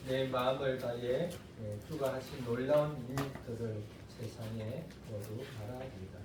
내 마음을 다해 주가 하신 놀라운 일들을 세상에 모두 말합니다.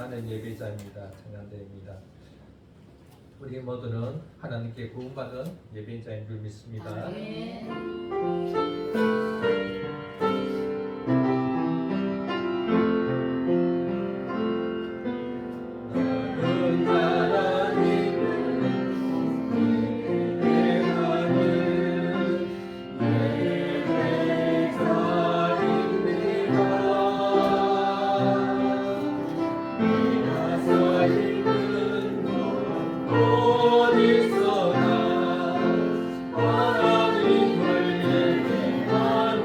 나는 예배자입니다. 찬양대입니다. 우리 모두는 하나님께 구원받은 예배자인 줄 믿습니다. 어디서나 하나님을 예배하는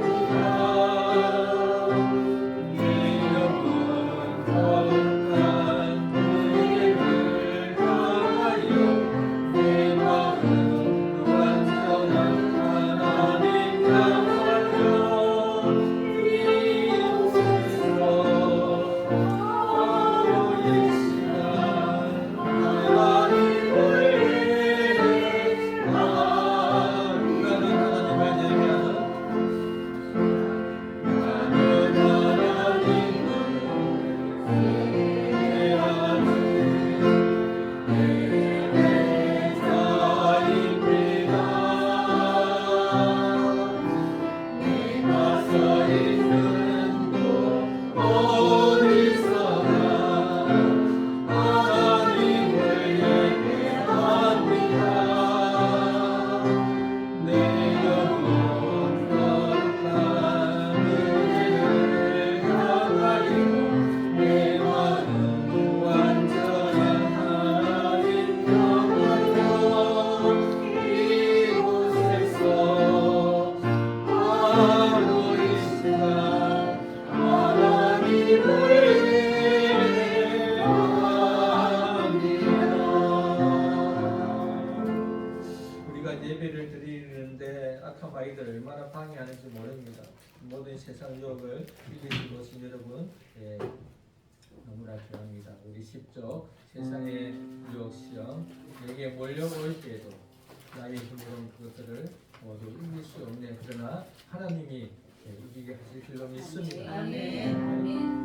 바로 있으나 하나님을 예배를 드리는데 악한 아이들 얼마나 방해하는지 모릅니다. 모든 세상 유혹을 이기시고 오신 여러분, 너무나 귀합니다. 우리 십조 세상의 유혹 시험 내게 몰려올 때에도 나의 힘으로는 그것들을 모두 이길 수 없네. 그러나 하나님이 이기게 하실 줄로 믿습니다. 아멘. 아멘.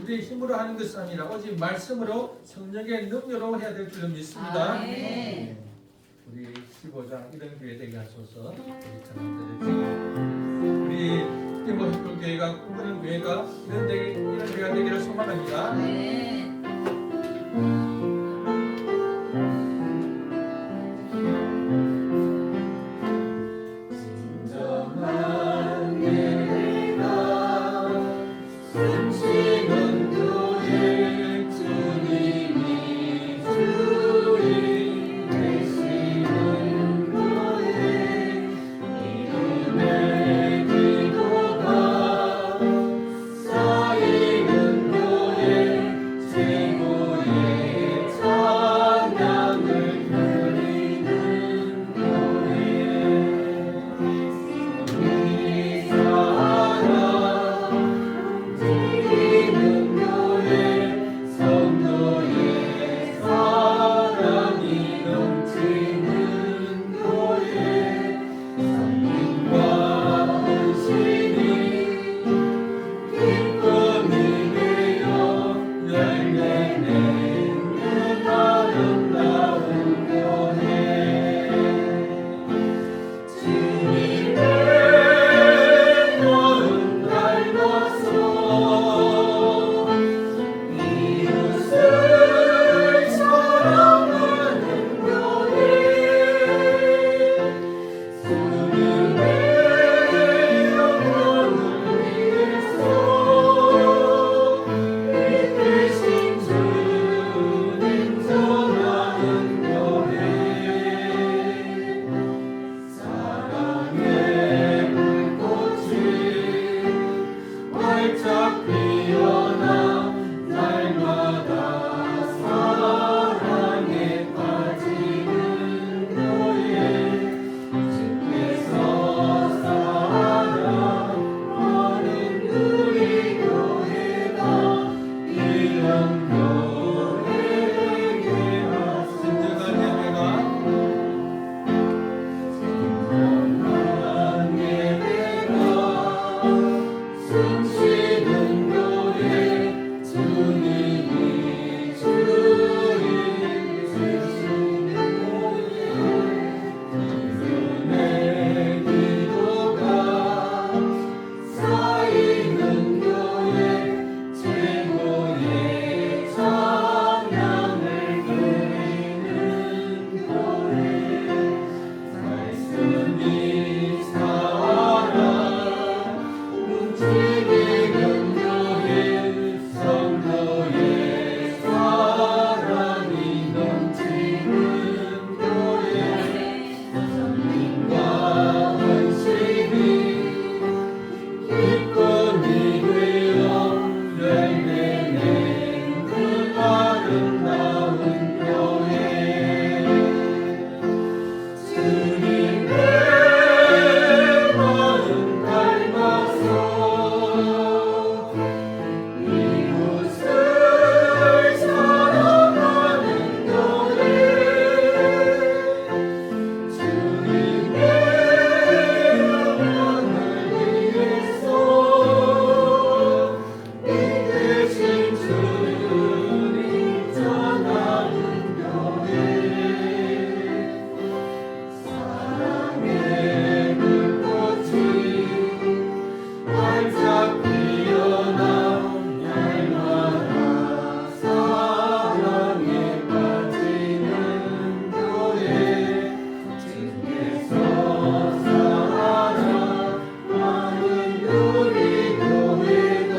우리의 힘으로 하는 것이 아니라 오직 말씀으로 성령의 능력으로 해야 될 줄로 믿습니다. 우리 15장 이런 교회 되게 하소서. 우리 팀버스쿨 교회가 꿈꾸는 교회가 이런 교회가 되기를 소망합니다. 내 숨쉬는 교회 주님이 주인 쓰시는 교회 그분의 기도가 쌓이는 교회 최고의 찬양을 드리는 교회 말씀이 살아 움직이는 교회 성도의 사랑이 넘치는 교회 성령과 헌신이 기쁨이 되어 열매낸 그 아름다운 교회 주님의 마음 닮아서 이웃을 사랑하는 교회 주님의 영광을 위해서 이 대신 주님 전하는 교회 사랑의 불꽃이 활짝 피어나 날마다 사랑에 빠지는 교회 주께서 사랑하는 우리 교회가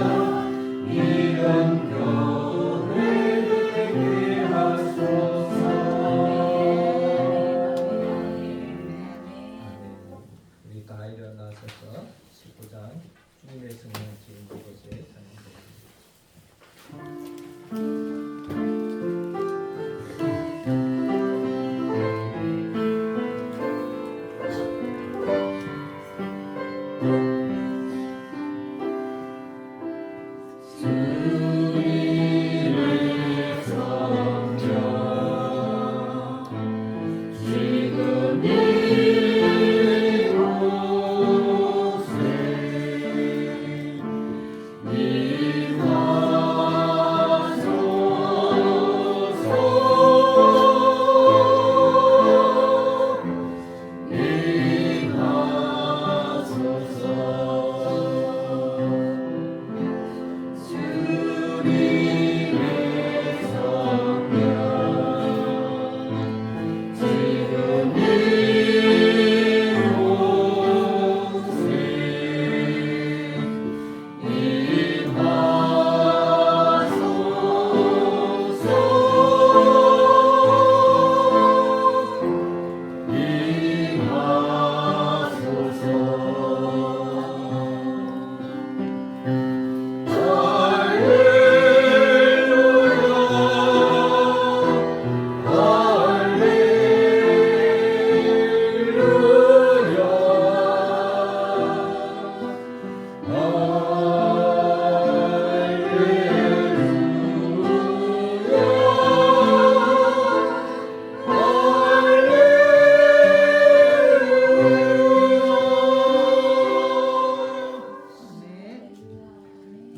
이런 교회 되게 하소서. 우리 다 일어나셔서 19장 주님의 성령 지금 그곳에 사용됩니다. 주님의 성령 지금 이곳에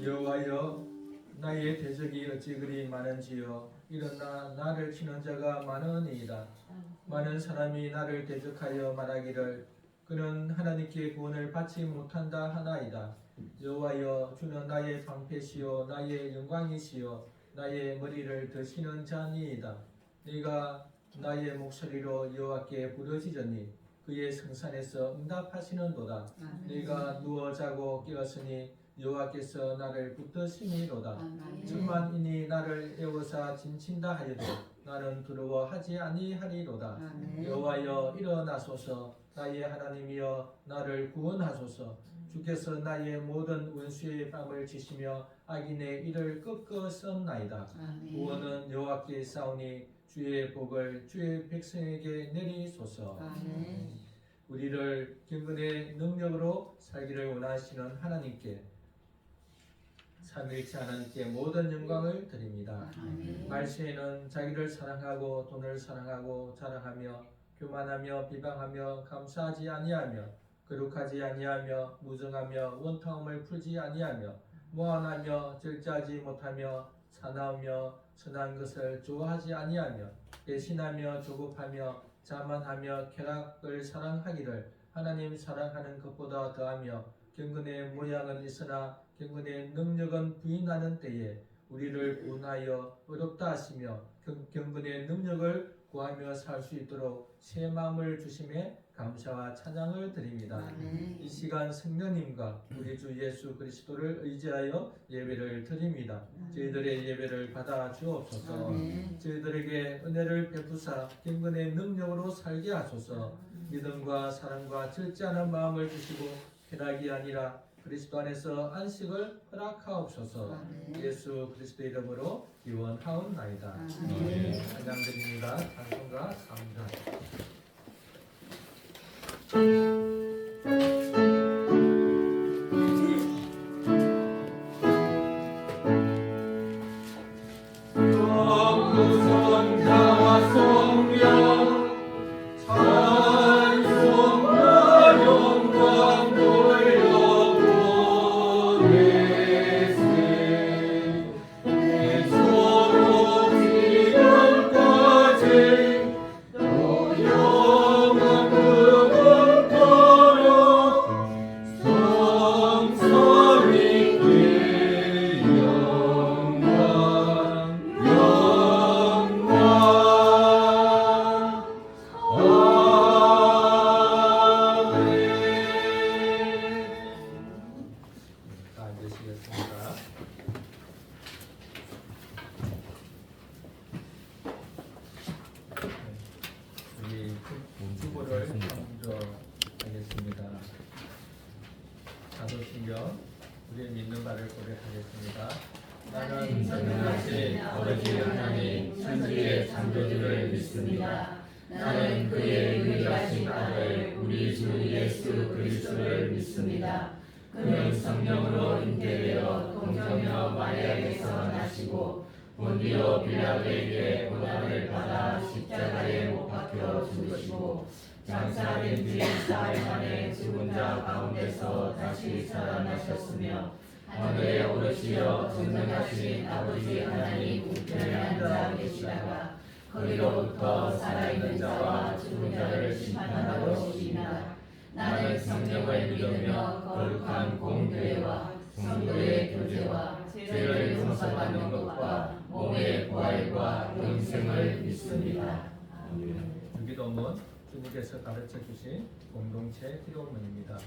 여호와여 나의 대적이 어찌 그리 많은지요 일어나 나를 치는 자가 많으니이다. 많은 사람이 나를 대적하여 말하기를 그는 하나님께 구원을 받지 못한다 하나이다. 여호와여 주는 나의 방패시요 나의 영광이시요 나의 머리를 드시는 자니이다. 네가 나의 목소리로 여호와께 부르짖으니 그의 성산에서 응답하시는도다. 네가 누워 자고 깨었으니 여호와께서 나를 붙드시니로다. 천만인이 나를 애워사 진친다 하여도 나는 두려워하지 아니하리로다. 여호와여 일어나소서. 나의 하나님이여 나를 구원하소서. 주께서 나의 모든 원수의 뺨을 치시며 악인의 일을 꺾으셨나이다. 구원은 여호와께 싸우니 주의 복을 주의 백성에게 내리소서. 우리를 경건의 능력으로 살기를 원하시는 하나님께 삼위일체 하나님께 모든 영광을 드립니다. 말세에는 자기를 사랑하고 돈을 사랑하고 자랑하며 교만하며 비방하며 감사하지 아니하며 거룩하지 아니하며 무정하며 원통함을 풀지 아니하며 무한하며 절제하지 못하며 사나우며 선한 것을 좋아하지 아니하며 배신하며 조급하며 자만하며 쾌락을 사랑하기를 하나님 사랑하는 것보다 더하며 경건의 모양은 있으나 경건의 능력은 부인하는 때에 우리를 구원하여 어렵다 하시며 경건의 능력을 구하며 살 수 있도록 새 마음을 주심에 감사와 찬양을 드립니다. 이 시간 성령님과 우리 주 예수 그리스도를 의지하여 예배를 드립니다. 저희들의 예배를 받아 주옵소서. 저희들에게 은혜를 베푸사 경건의 능력으로 살게 하소서. 믿음과 사랑과 절제하는 마음을 주시고 쾌락이 아니라 그리스도 안에서 안식을 허락하옵소서. 예수 그리스도 이름으로 기원하옵나이다. 찬양드립니다. 찬송가 3절. 성자와 성령 찬송과 영광 돌려보내세 서로 지금까지 또 영원 그분도록 성삼위 앉으시겠습니다. 우리 주보를 먼저 하겠습니다. 사도신경 우리의 믿는 바를 고백하겠습니다. 나는 전능하신 아버지 하나님 천지의 창조주를 믿습니다. 나는 그의 유일하신 아들 우리 주 예수 그리스도를 믿습니다. 그는 성령으로 잉태되어 동정녀 마리아에게서 나시고 본디오 빌라도에게 고난을 받아 십자가에 못 박혀 죽으시고 장사된 지 4일 만에 죽은 자 가운데서 다시 살아나셨으며 하늘에 오르시어 전능하신 아버지 하나님 우편에 앉아 계시다가 거기로부터 살아있는 자와 죽은 자를 심판하러 오시리라. 나는 성령을 믿으며 거룩한 공교회와 성도의 교제와 죄를 용서받는 것과 몸의 부활과 영생을 믿습니다. 주기도문 주님께서 가르쳐 주신 공동체 기도문입니다.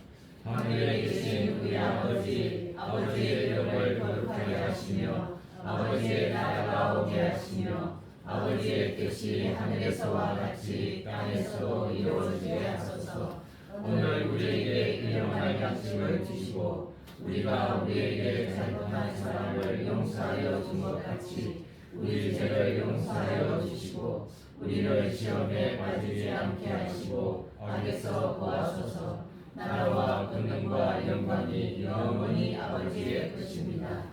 하늘에 계신 우리 아버지, 아버지의 이름을 거룩하게 하시며 아버지의 나라가 오게 하시며 아버지의 뜻이 하늘에서와 같이 땅에서도 이루어지게 하소서. 오늘 우리에게 일용할 양식을 주시고 우리가 우리에게 잘못한 사람을 용서하여 준 것 같이 우리 죄를 용서하여 주시고 우리를 시험에 빠지지 않게 하시고 악에서 구하소서. 나라와 권능과 영광이 영원히 아버지의 것입니다.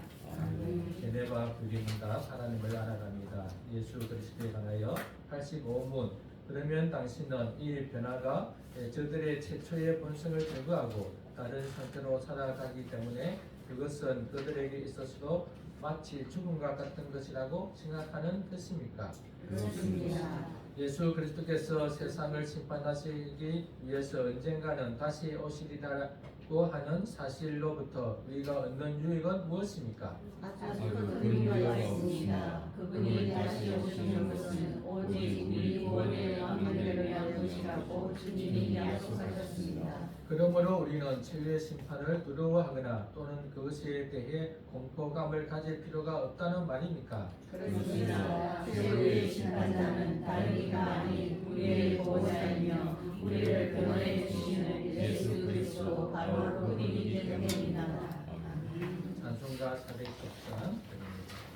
제네바 불기문답 하나님을 알아갑니다. 예수 그리스도에 관하여 85문. 그러면 당신은 이 변화가 저들의 최초의 본성을 제거하고 다른 상태로 살아가기 때문에 그것은 그들에게 있어서도 마치 죽음과 같은 것이라고 생각하는 것입니까? 그렇습니다. 예수 그리스도께서 세상을 심판하시기 위해서 언젠가는 다시 오시리라고 하는 사실로부터 우리가 얻는 유익은 무엇입니까? 아주 큰 의미가 있습니다. 그분이 다시 오시는 것은 오직 우리 구원의 왕국을 위한 것이라고 주님이 약속하셨습니다. 그러므로 우리는 진리의 심판을 두려워하거나 또는 그것에 대해 공포감을 가질 필요가 없다는 말입니까? 그렇습니다. 최후의 심판자는 다른 이가 아닌 우리의 보호자이며 우리를 변호해 주시는 예수 그리스도 바로 그분이기 때문입니다. 찬송가 414 내 마음에 있어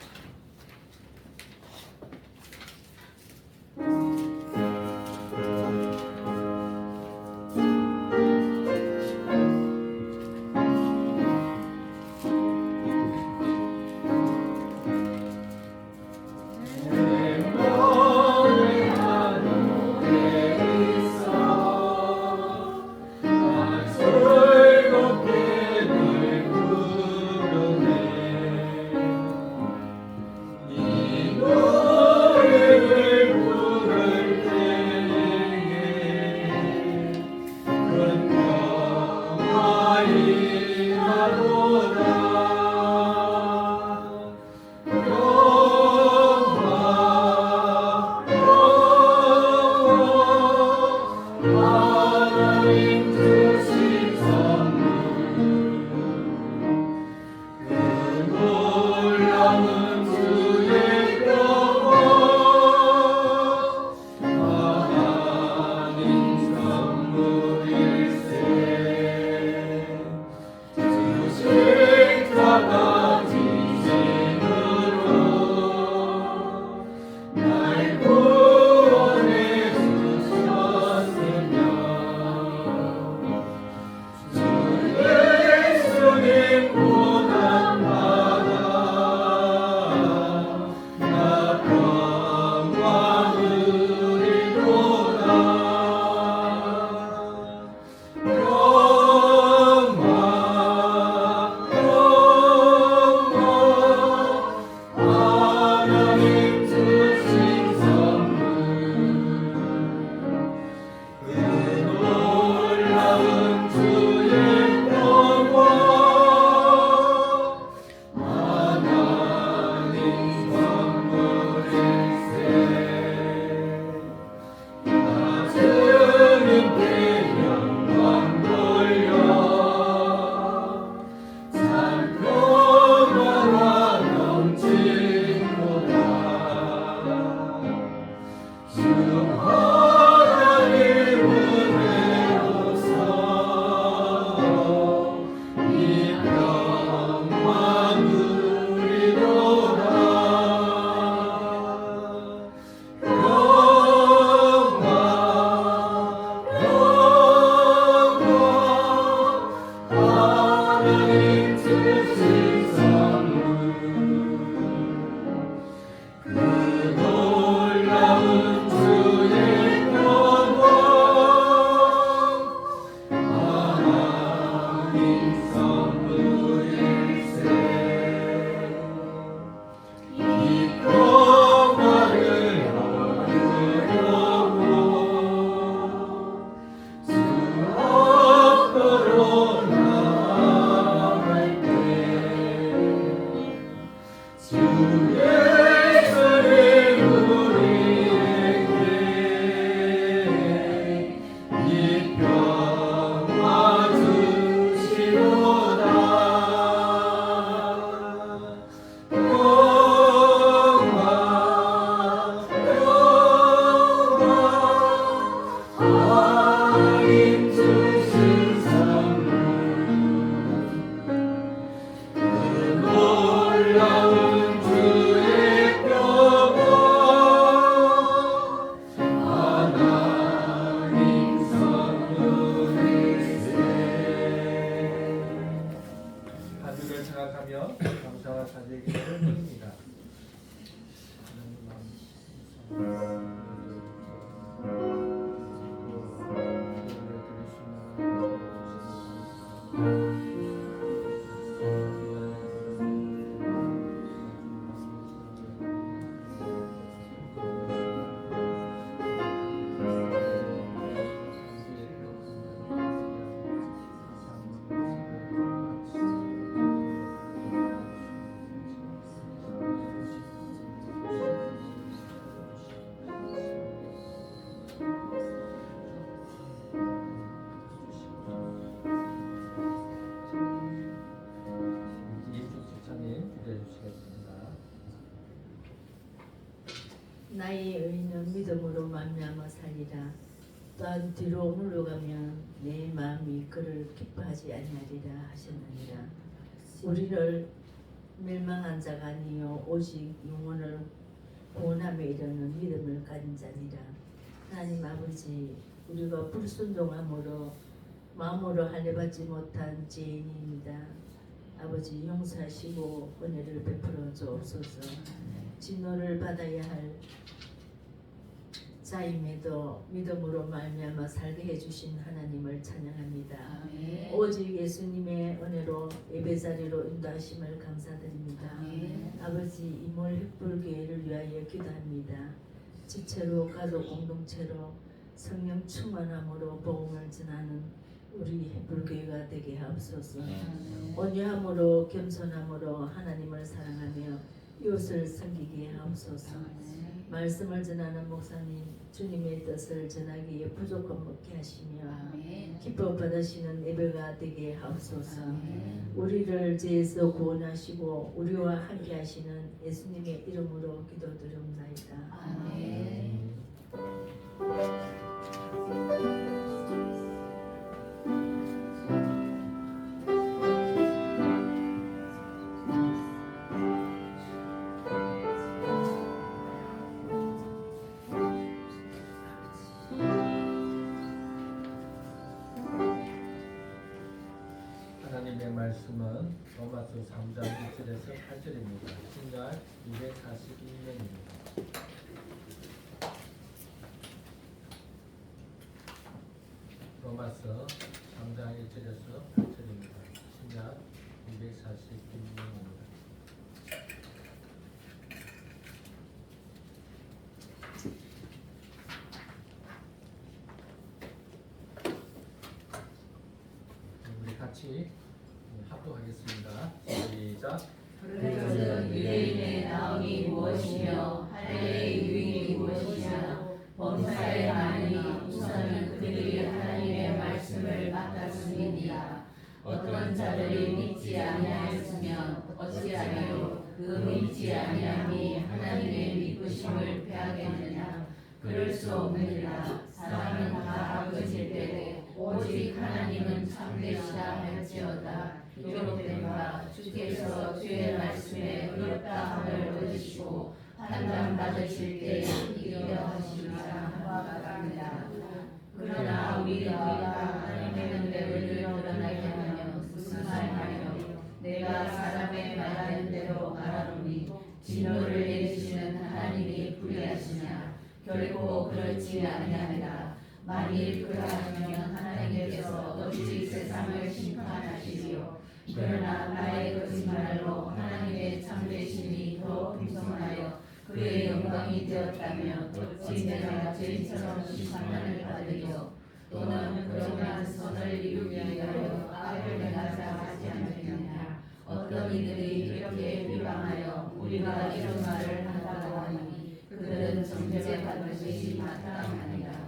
하나님을 생각하며 감사와 사죄의 기도를 드립니다. 나의 의인은 믿음으로 말미암아 살리라. 또한 뒤로 물러가면 내 마음이 그를 기뻐하지 아니하리라 하셨느니라. 우리를 멸망한 자가 아니요 오직 영혼을 구원함에 이르는 믿음을 가진 자니라. 하나님 아버지, 우리가 불순종함으로 마음으로 할례받지 못한 죄인입니다. 아버지 용서하시고 은혜를 베풀어 주옵소서. 진노를 받아야 할 자임에도 믿음으로 말미암아 살게 해주신 하나님을 찬양합니다. 아멘. 오직 예수님의 은혜로 예배자리로 인도하심을 감사드립니다. 아멘. 아버지 이몰 햇불교회를 위하여 기도합니다. 지체로 가족 공동체로 성령 충만함으로 복음을 전하는 우리 햇불교회가 되게 하옵소서. 온유함으로 겸손함으로 하나님을 사랑하며 이웃을 섬기게 하옵소서. 말씀을 전하는 목사님 주님의 뜻을 전하기에 부족함 없게 하시며 기뻐 받으시는 예배가 되게 하옵소서. 우리를 죄에서 구원하시고 우리와 함께 하시는 예수님의 이름으로 기도드립나이다. 아멘. 하나님의 말씀은 로마서 3장 1절에서 8절입니다. 신약 242년입니다. 로마서 3장 1절에서 8절입니다. 신약 242년입니다. 우리 같이 합독하겠습니다. 시작. 그것은 유대인의 나음이 무엇이며 할례의 유익이 무엇이냐. 범사에 많으니 우선은 그들이 하나님의 말씀을 맡았음이니라. 어떤 자들이 믿지 아니하였으면 어찌하리요 그 믿지 아니함이 하나님의 믿으심을 패하겠느냐. 그럴 수 없느니라. 사람은 다 아버지일 때고 오직 하나님은 참되시다 할지어다. 기록된 바 주께서 주의 말씀에 의롭다 함을 얻으시고 판단 받으실 때에 이겨 하시리라 한바 같습니다. 그러나 우리가 하나님의 은혜를 드러나게 하면 무슨 말하며 내가 사람의 말하는 대로 말하노니 진노를 내리시는 하나님이 불의하시냐. 결코 그렇지 아니하리라. 만일 그러하면 하나님께서 어찌 세상을 심판하시리요. 그러나 나의 거짓말로 하나님의 참되심이 더 풍성하여 그의 영광이 되었다면 어찌 내가 죄인처럼 심판을 받으리요. 또는 그러면 선을 이루기 위하여 악을 행하자 하지 않느냐. 어떤 이들이 이렇게 비방하여 우리가 이런 말을 한다고 하니 그들은 정죄받는 것이 마땅하니라.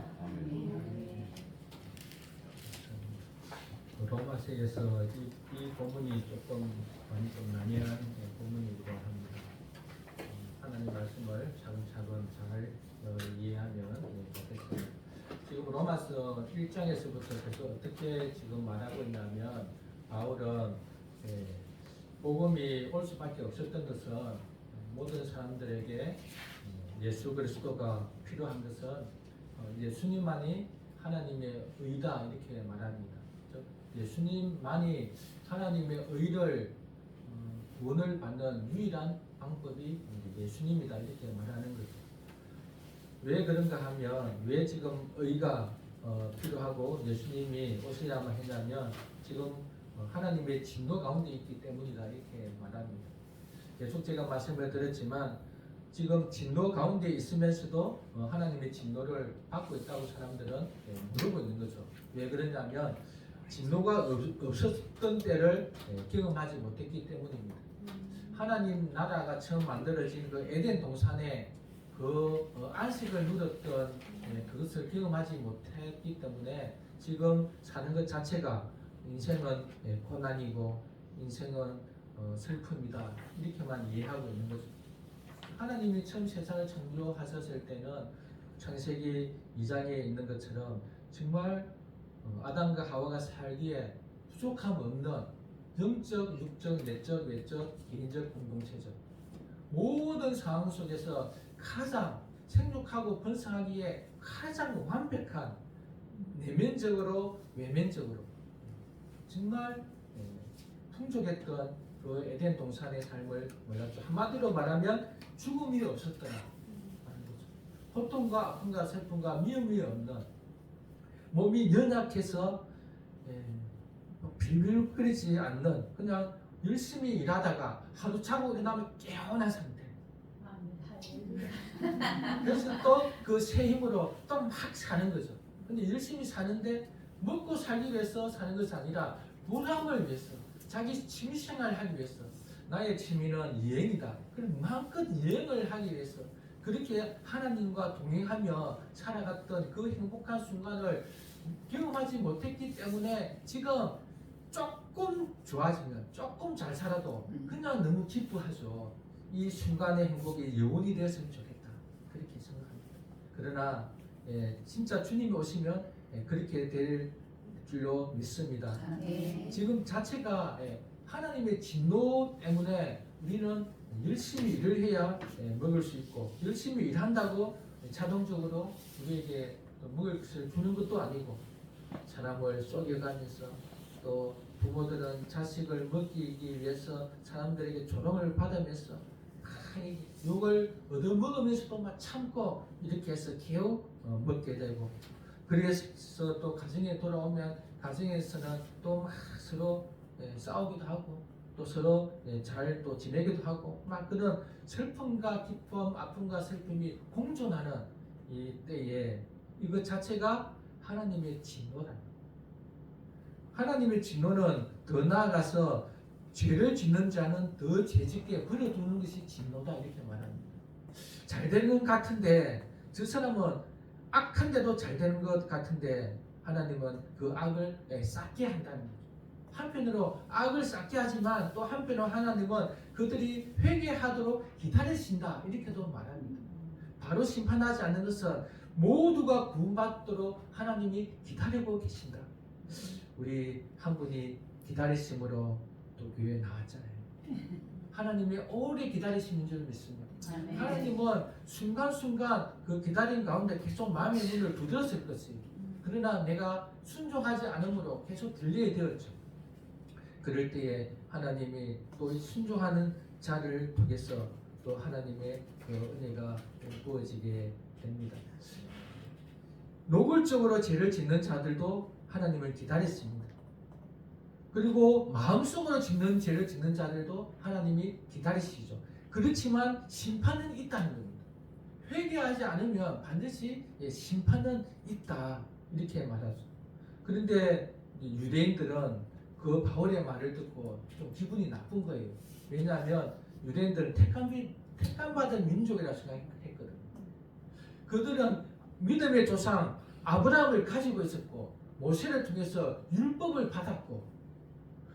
로마서에서 이 본문이 조금 많이 좀 난해한 본문이기도 합니다. 하나님 말씀을 차근차근 잘 이해하면 좋겠습니다. 지금 로마서 1장에서부터 계속 어떻게 지금 말하고 있냐면 바울은 복음이 올 수밖에 없었던 것은 모든 사람들에게 예수 그리스도가 필요한 것은 예수님만이 하나님의 의다 이렇게 말합니다. 예수님만이 하나님의 의를 구원을 받는 유일한 방법이 예수님이다 이렇게 말하는 거죠. 왜 그런가 하면 왜 지금 의가 필요하고 예수님이 오셔야만 했냐면 지금 하나님의 진노 가운데 있기 때문이다 이렇게 말합니다. 계속 제가 말씀을 드렸지만 지금 진노 가운데 있으면서도 하나님의 진노를 받고 있다고 사람들은 물어보고 있는 거죠. 왜 그러냐면 진노가 없었던 때를 경험하지 못했기 때문입니다. 하나님 나라가 처음 만들어진 그 에덴 동산에 그 안식을 누렸던 그것을 경험하지 못했기 때문에 지금 사는 것 자체가 인생은 고난이고 인생은 슬픔이다 이렇게만 이해하고 있는 거죠. 하나님이 처음 세상을 창조하셨을 때는 창세기 2장에 있는 것처럼 정말 아담과 하와가 살기에 부족함 없는 영적, 육적, 내적, 외적, 개인적 공동체죠. 모든 상황 속에서 가장 생육하고 번성하기에 가장 완벽한 내면적으로 외면적으로 정말 풍족했던 그 에덴 동산의 삶을 몰랐죠. 한마디로 말하면 죽음이 없었더라 하는 거죠. 고통과 아픔과 슬픔과 미움이 없는 몸이 연약해서 빌빌거리지 않는 그냥 열심히 일하다가 하루 자고 일어나면 깨어난 상태. 그래서 또 그 새 힘으로 또 막 사는 거죠. 근데 열심히 사는데 먹고 살기 위해서 사는 것이 아니라 보람을 위해서 자기 취미생활을 하기 위해서 나의 취미는 여행이다. 그럼 마음껏 여행을 하기 위해서 그렇게 하나님과 동행하며 살아갔던 그 행복한 순간을 경험하지 못했기 때문에 지금 조금 좋아지면 조금 잘 살아도 그냥 너무 기뻐하죠. 이 순간의 행복이 영원히 되었으면 좋겠다 그렇게 생각합니다. 그러나 진짜 주님이 오시면 그렇게 될 줄로 믿습니다. 지금 자체가 하나님의 진노 때문에 우리는 열심히 일을 해야 먹을 수 있고 열심히 일한다고 자동적으로 우리에게 먹을 것을 주는 것도 아니고 사람을 속여가면서 또 부모들은 자식을 먹이기 위해서 사람들에게 조롱을 받으면서 욕을 얻어먹으면서도 막 참고 이렇게 해서 겨우 먹게 되고 그래서 또 가정에 돌아오면 가정에서는 또 막 서로 싸우기도 하고 또 서로 잘 또 지내기도 하고 막 그런 슬픔과 기쁨, 아픔과 슬픔이 공존하는 이 때에 이것 자체가 하나님의 진노다. 하나님의 진노는 더 나아가서 죄를 짓는 자는 더 죄짓게 버려두는 것이 진노다 이렇게 말합니다. 잘 되는 것 같은데 저 사람은 악한데도 잘 되는 것 같은데 하나님은 그 악을 쌓게 한다는 거죠. 한편으로 악을 쌓게 하지만 또 한편으로 하나님은 그들이 회개하도록 기다리신다 이렇게도 말합니다. 바로 심판하지 않는 것은 모두가 구원받도록 하나님이 기다리고 계신다. 우리 한 분이 기다리심으로 또 교회에 나왔잖아요. 하나님이 오래 기다리시는 줄 믿습니다. 하나님은 순간순간 그 기다림 가운데 계속 마음의 문을 두드렸을 것이에요. 그러나 내가 순종하지 않으므로 계속 들리게 되었죠. 그럴 때에 하나님이 또 순종하는 자를 통해서 또 하나님의 그 은혜가 부어지게 됩니다. 노골적으로 죄를 짓는 자들도 하나님을 기다렸습니다. 그리고 마음속으로 짓는 죄를 짓는 자들도 하나님이 기다리시죠. 그렇지만 심판은 있다는 겁니다. 회개하지 않으면 반드시 심판은 있다 이렇게 말하죠. 그런데 유대인들은 그 바울의 말을 듣고 좀 기분이 나쁜 거예요. 왜냐하면 유대인들은 택함받은 민족이라 생각했거든요. 그들은 믿음의 조상 아브라함을 가지고 있었고 모세를 통해서 율법을 받았고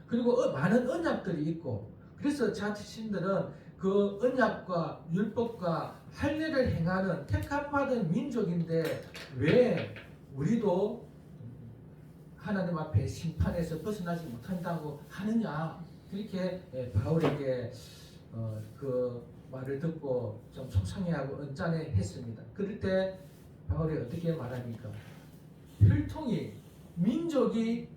그리고 많은 언약들이 있고 그래서 자신들은 그 언약과 율법과 할례를 행하는 택함받은 민족인데 왜 우리도 하나님 앞에 심판에서 벗어나지 못한다고 하느냐 그렇게 바울에게 그 말을 듣고 좀 속상해하고 언짢아했습니다. 그럴 때 바울이 어떻게 말합니까? 혈통이 민족이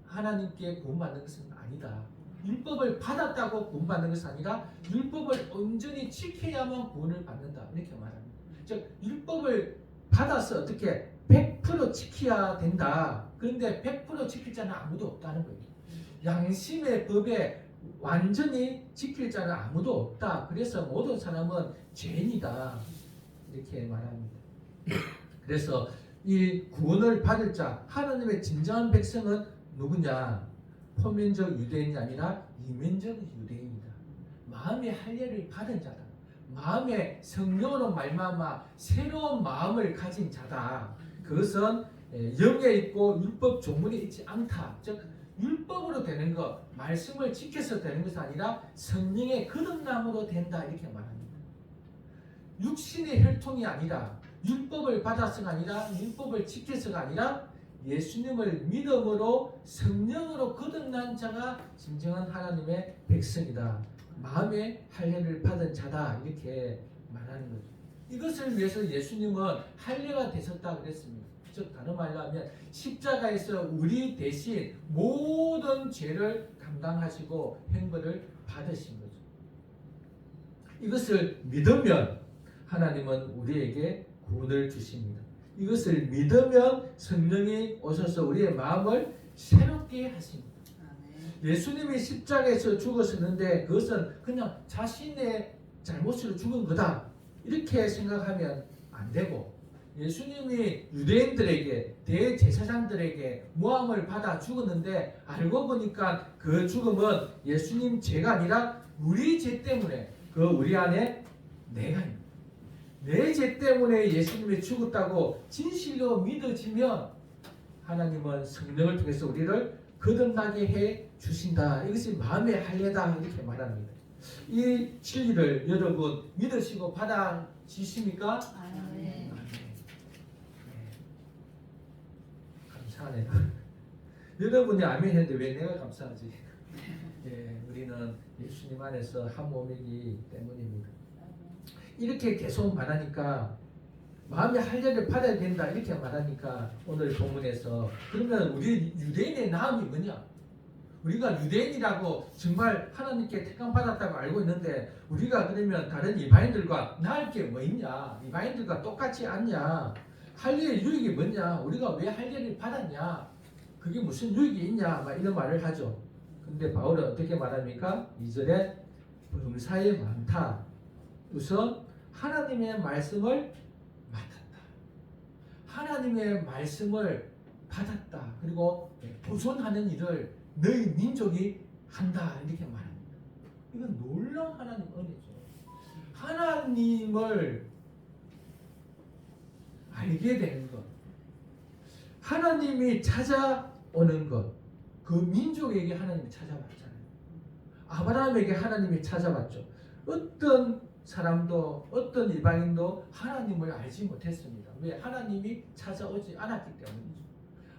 하나님께 구원받는 것은 아니다. 율법을 받았다고 구원받는 것이 아니라 율법을 온전히 지켜야만 구원을 받는다 이렇게 말합니다. 즉 율법을 받아서 어떻게 100% 지켜야 된다. 그런데 100% 지킬 자는 아무도 없다는 거예요. 양심의 법에 완전히 지킬 자는 아무도 없다. 그래서 모든 사람은 죄인이다 이렇게 말합니다. 그래서 이 구원을 받을 자, 하나님의 진정한 백성은 누구냐? 포면적 유대인이 아니라 이면적 유대인이다. 마음의 할례를 받은 자다. 마음의 성령으로 말미암아 새로운 마음을 가진 자다. 그것은 영에 있고 율법 조문에 있지 않다. 즉 율법으로 되는 것, 말씀을 지켜서 되는 것이 아니라 성령의 거듭남으로 된다 이렇게 말합니다. 육신의 혈통이 아니라 율법을 받아서가 아니라 율법을 지켜서가 아니라 예수님을 믿음으로 성령으로 거듭난 자가 진정한 하나님의 백성이다. 마음의 할례를 받은 자다 이렇게 말하는 거죠. 이것을 위해서 예수님은 할례가 되셨다 그랬습니다. 즉 다른 말로 하면 십자가에서 우리 대신 모든 죄를 감당하시고 형벌을 받으신 거죠. 이것을 믿으면 하나님은 우리에게 구원을 주십니다. 이것을 믿으면 성령이 오셔서 우리의 마음을 새롭게 하십니다. 예수님이 십자가에서 죽으셨는데 그것은 그냥 자신의 잘못으로 죽은 거다 이렇게 생각하면 안 되고, 예수님이 유대인들에게 대제사장들에게 모함을 받아 죽었는데 알고 보니까 그 죽음은 예수님 죄가 아니라 우리 죄 때문에 우리 안에 내가 있는 내 죄 때문에 예수님이 죽었다고 진실로 믿어지면 하나님은 성령을 통해서 우리를 거듭나게 해 주신다. 이것이 마음의 할례다 이렇게 말합니다. 이 진리를 여러분 믿으시고 받아지십니까? 아멘. 감사하네요. 여러분이 아멘 했는데 왜 내가 감사하지? 우리는 예수님 안에서 한 몸이기 때문입니다. 이렇게 계속 말하니까 마음의 할례를 받아야 된다 이렇게 말하니까 오늘 본문에서 그러면 우리 유대인의 나음이 뭐냐? 우리가 유대인이라고 정말 하나님께 택함 받았다고 알고 있는데 우리가 그러면 다른 이방인들과 나을 게 뭐 있냐? 이방인들과 똑같지 않냐? 할례의 유익이 뭐냐? 우리가 왜 할례를 받았냐? 그게 무슨 유익이 있냐? 막 이런 말을 하죠. 근데 바울은 어떻게 말합니까? 2절에 범사에 많다. 우선 하나님의 말씀을 맡았다. 하나님의 말씀을 받았다. 그리고 보존하는 일을 너희 민족이 한다. 이렇게 말합니다. 이건 놀라운 하나님 은혜죠. 하나님을 알게 되는 것, 하나님이 찾아오는 것, 그 민족에게 하나님이 찾아왔잖아요. 아브라함에게 하나님이 찾아왔죠. 어떤 사람도 어떤 이방인도 하나님을 알지 못했습니다. 왜? 하나님이 찾아오지 않았기 때문이죠.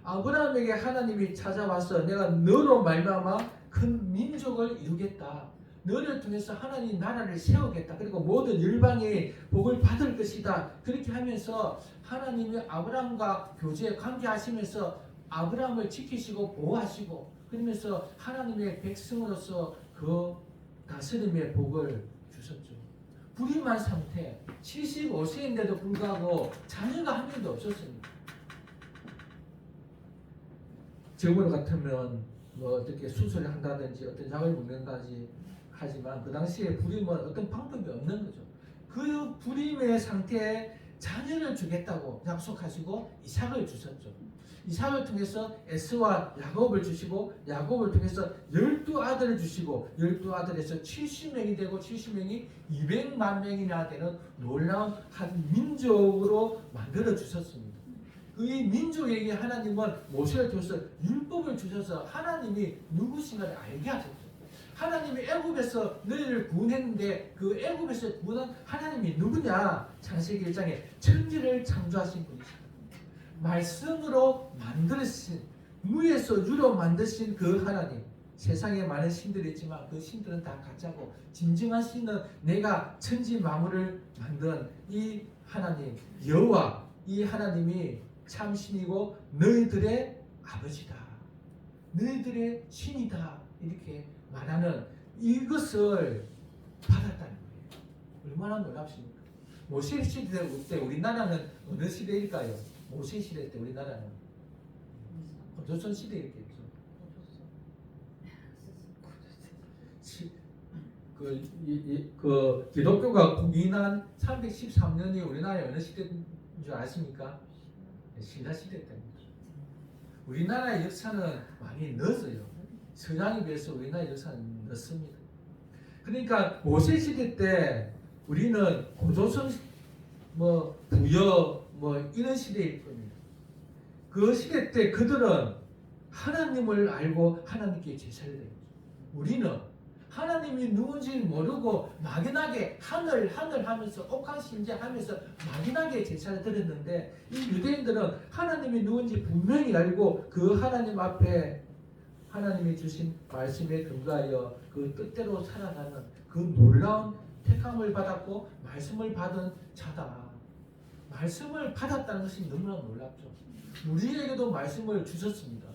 아브라함에게 하나님이 찾아와서 내가 너로 말미암아 큰 민족을 이루겠다. 너를 통해서 하나님 나라를 세우겠다. 그리고 모든 열방이 복을 받을 것이다. 그렇게 하면서 하나님이 아브라함과 교제 관계하시면서 아브라함을 지키시고 보호하시고 그러면서 하나님의 백성으로서 그 다스림의 복을 주셨죠. 불임한 상태, 75세인데도 불구하고 자녀가 한 명도 없었습니다. 저번 같으면 뭐 어떻게 수술을 한다든지 어떤 약을 먹는다든지 하지만 그 당시에 불임은 어떤 방법이 없는 거죠. 그 불임의 상태에 자녀를 주겠다고 약속하시고 이삭을 주셨죠. 이삭을 통해서 에스와 야곱을 주시고 야곱을 통해서 12아들을 주시고 12아들에서 70명이 되고 70명이 200만 명이나 되는 놀라운 한 민족으로 만들어 주셨습니다. 이 민족에게 하나님은 모세를 통해서 율법을 주셔서 하나님이 누구신가를 알게 하셨죠. 하나님이 애굽에서 너희를 구원했는데 그 애굽에서 구원한 하나님이 누구냐? 창세기 1장에 천지를 창조하신 분이십니다. 말씀으로 만드신 무에서 유로 만드신 그 하나님. 세상에 많은 신들이 있지만 그 신들은 다 가짜고 진정한 신은 내가 천지 만물을 만든 이 하나님 여호와, 이 하나님이 참 신이고 너희들의 아버지다. 너희들의 신이다. 이렇게 말하는 이것을 받았다는 거예요. 얼마나 놀랍습니까? 모세 시대 때 우리나라는 어느 시대일까요? 모세 시대 때 우리나라는 조선 시대였겠죠. 그 기독교가 국인한 313년이 우리나라의 어느 시대인 줄 아십니까? 신라 시대 때입니다. 우리나라의 역사는 많이 늦어요. 서양에 비해서 우리나라의 역사는 늦습니다. 그러니까 모세 시대 때 우리는 고조선 부여 이런 시대일 겁니다. 그 시대 때 그들은 하나님을 알고 하나님께 제사를 드려요. 우리는 하나님이 누군지 모르고 막연하게 하늘 하면서 옥황신제하면서 막연하게 제사를 드렸는데 이 유대인들은 하나님이 누군지 분명히 알고 그 하나님 앞에 하나님이 주신 말씀에 근거하여 그 뜻대로 살아가는 그 놀라운 택함을 받았고 말씀을 받은 자다. 말씀을 받았다는 것이 너무나 놀랍죠. 우리에게도 말씀을 주셨습니다.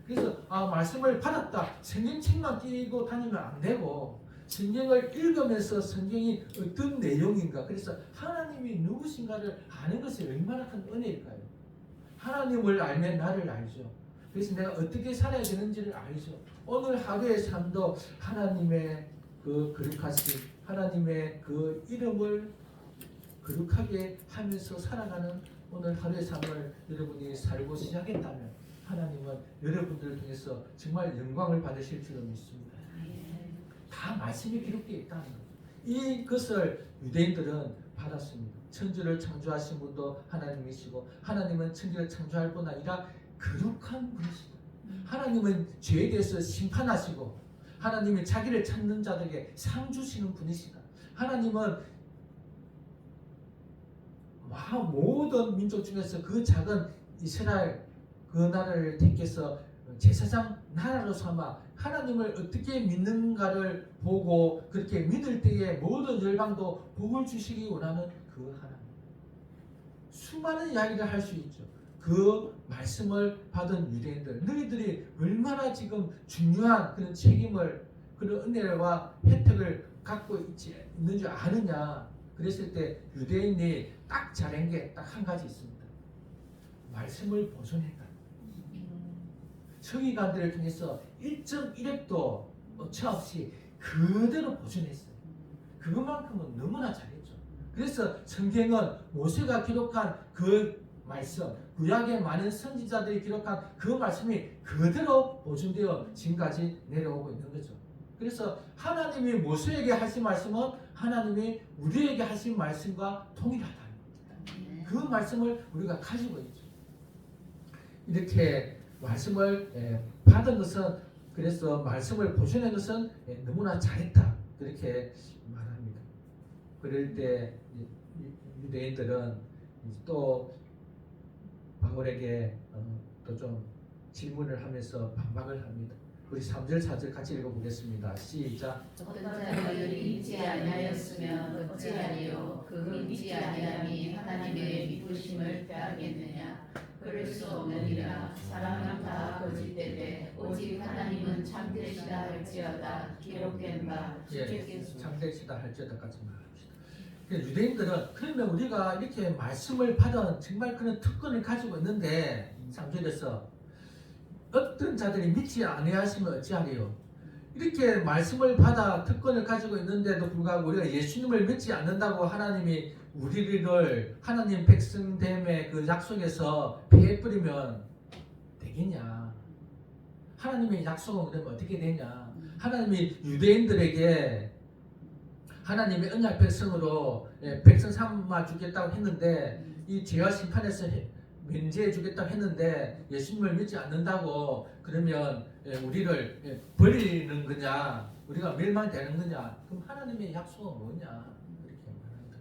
그래서 말씀을 받았다. 성경책만 끼고 다니면 안 되고 성경을 읽으면서 성경이 어떤 내용인가. 그래서 하나님이 누구신가를 아는 것이 얼마나 큰 은혜일까요? 하나님을 알면 나를 알죠. 그래서 내가 어떻게 살아야 되는지를 알죠. 오늘 하루의 삶도 하나님의 그 거룩하신 하나님의 그 이름을 거룩하게 하면서 살아가는 오늘 하루의 삶을 여러분이 살고 시작했다면 하나님은 여러분들을 통해서 정말 영광을 받으실 줄로 믿습니다. 다 말씀이 기록되어 있다는 거죠. 이것을 유대인들은 받았습니다. 천지를 창조하신 분도 하나님이시고 하나님은 천지를 창조할 뿐 아니라 거룩한 분이시다. 하나님은 죄에 대해서 심판하시고 하나님이 자기를 찾는 자들에게 상 주시는 분이시다. 하나님은 모든 민족 중에서 그 작은 이스라엘 그 나라를 택해서 제사장 나라로 삼아 하나님을 어떻게 믿는가를 보고 그렇게 믿을 때에 모든 열방도 복을 주시기 원하는 그 하나님. 수많은 이야기를 할 수 있죠. 그 말씀을 받은 유대인들, 너희들이 얼마나 지금 중요한 그런 책임을 그런 은혜와 혜택을 갖고 있는 줄 아느냐. 그랬을 때 유대인이 딱 잘한 게 딱 한 가지 있습니다. 말씀을 보존했다. 서기관들을 통해서 1.1획도 오차 없이 그대로 보존했어요. 그것만큼은 너무나 잘했죠. 그래서 성경은 모세가 기록한 그 말씀, 구약의 많은 선지자들이 기록한 그 말씀이 그대로 보존되어 지금까지 내려오고 있는 거죠. 그래서 하나님이 모세에게 하신 말씀은 하나님이 우리에게 하신 말씀과 동일하다는 겁니다. 그 말씀을 우리가 가지고 있죠. 이렇게 말씀을 받은 것은 그래서 말씀을 보존한 것은 너무나 잘했다. 그렇게 말합니다. 그럴 때 유대인들은 또 바울에게 또 좀 질문을 하면서 반박을 합니다. 우리 3절 4절 같이 읽어보겠습니다. 시작. 어떤 자들이 믿지 아니하였으면 어찌하리요 그 믿지 아니함이 하나님의 믿으심을 빼앗겠느냐. 그럴 수 없느니라. 사람은 다 거짓되되 오직 하나님은 참되시다 할지어다 기록된 바 참되시다 할지어다까지 말합시다. 유대인들은 그러면 우리가 이렇게 말씀을 받은 정말 그런 특권을 가지고 있는데 3절에서 어떤 자들이 믿지 아니하시면 어찌하리요. 이렇게 말씀을 받아 특권을 가지고 있는데도 불구하고 우리가 예수님을 믿지 않는다고 하나님이 우리를 하나님 백성됨의 그 약속에서 피해버리면 되겠냐. 하나님의 약속은 그러면 어떻게 되냐. 하나님이 유대인들에게 하나님의 언약 백성으로 백성 삼아 주겠다고 했는데 이 죄와 심판에서 면제해 주겠다고 했는데 예수님을 믿지 않는다고 그러면 우리를 버리는 거냐, 우리가 멸망되는 거냐. 그럼 하나님의 약속은 뭐냐 이렇게 말한다.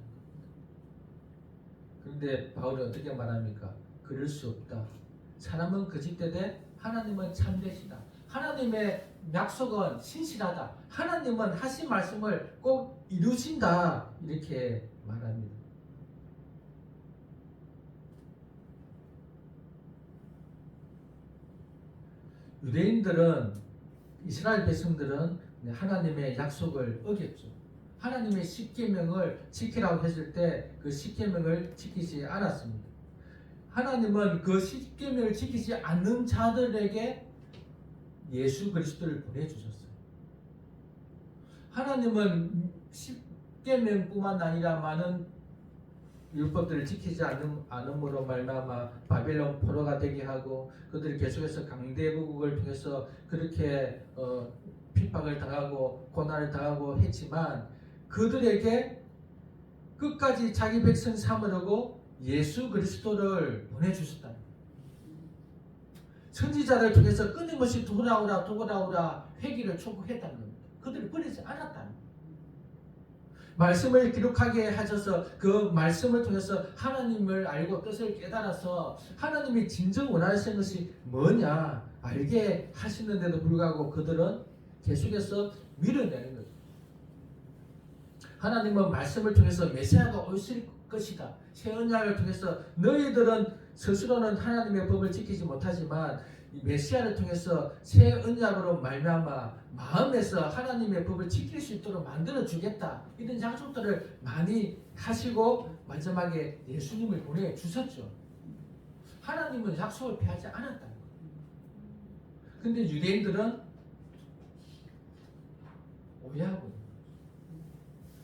그런데 바울이 어떻게 말합니까? 그럴 수 없다. 사람은 거짓되되 하나님은 참되시다. 하나님의 약속은 신실하다. 하나님은 하신 말씀을 꼭 이루신다. 이렇게 말합니다. 유대인들은 이스라엘 백성들은 하나님의 약속을 어겼죠. 하나님의 십계명을 지키라고 했을 때 그 십계명을 지키지 않았습니다. 하나님은 그 십계명을 지키지 않는 자들에게 예수 그리스도를 보내주셨어요. 하나님은 십계명뿐만 아니라 많은 율법들을 지키지 않음으로 말미암아 바벨론 포로가 되게 하고 그들이 계속해서 강대국을 통해서 그렇게 핍박을 당하고 고난을 당하고 했지만 그들에게 끝까지 자기 백성 삼으려고 예수 그리스도를 보내주셨다. 선지자를 통해서 끊임없이 돌아오라 회개를 촉구했다는 겁니다. 그들을 버리지 않았다는 겁니다. 말씀을 기록하게 하셔서 그 말씀을 통해서 하나님을 알고 뜻을 깨달아서 하나님이 진정 원하시는 것이 뭐냐 알게 하시는데도 불구하고 그들은 계속해서 밀어내는 거죠. 하나님은 말씀을 통해서 메시아가 오실 것이다. 새 언약을 통해서 너희들은 스스로는 하나님의 법을 지키지 못하지만 이 메시아를 통해서 새 언약으로 말미암아 마음에서 하나님의 법을 지킬 수 있도록 만들어 주겠다. 이런 약속들을 많이 하시고 마지막에 예수님을 보내 주셨죠. 하나님은 약속을 피하지 않았다는 거예요. 근데 유대인들은 오해하고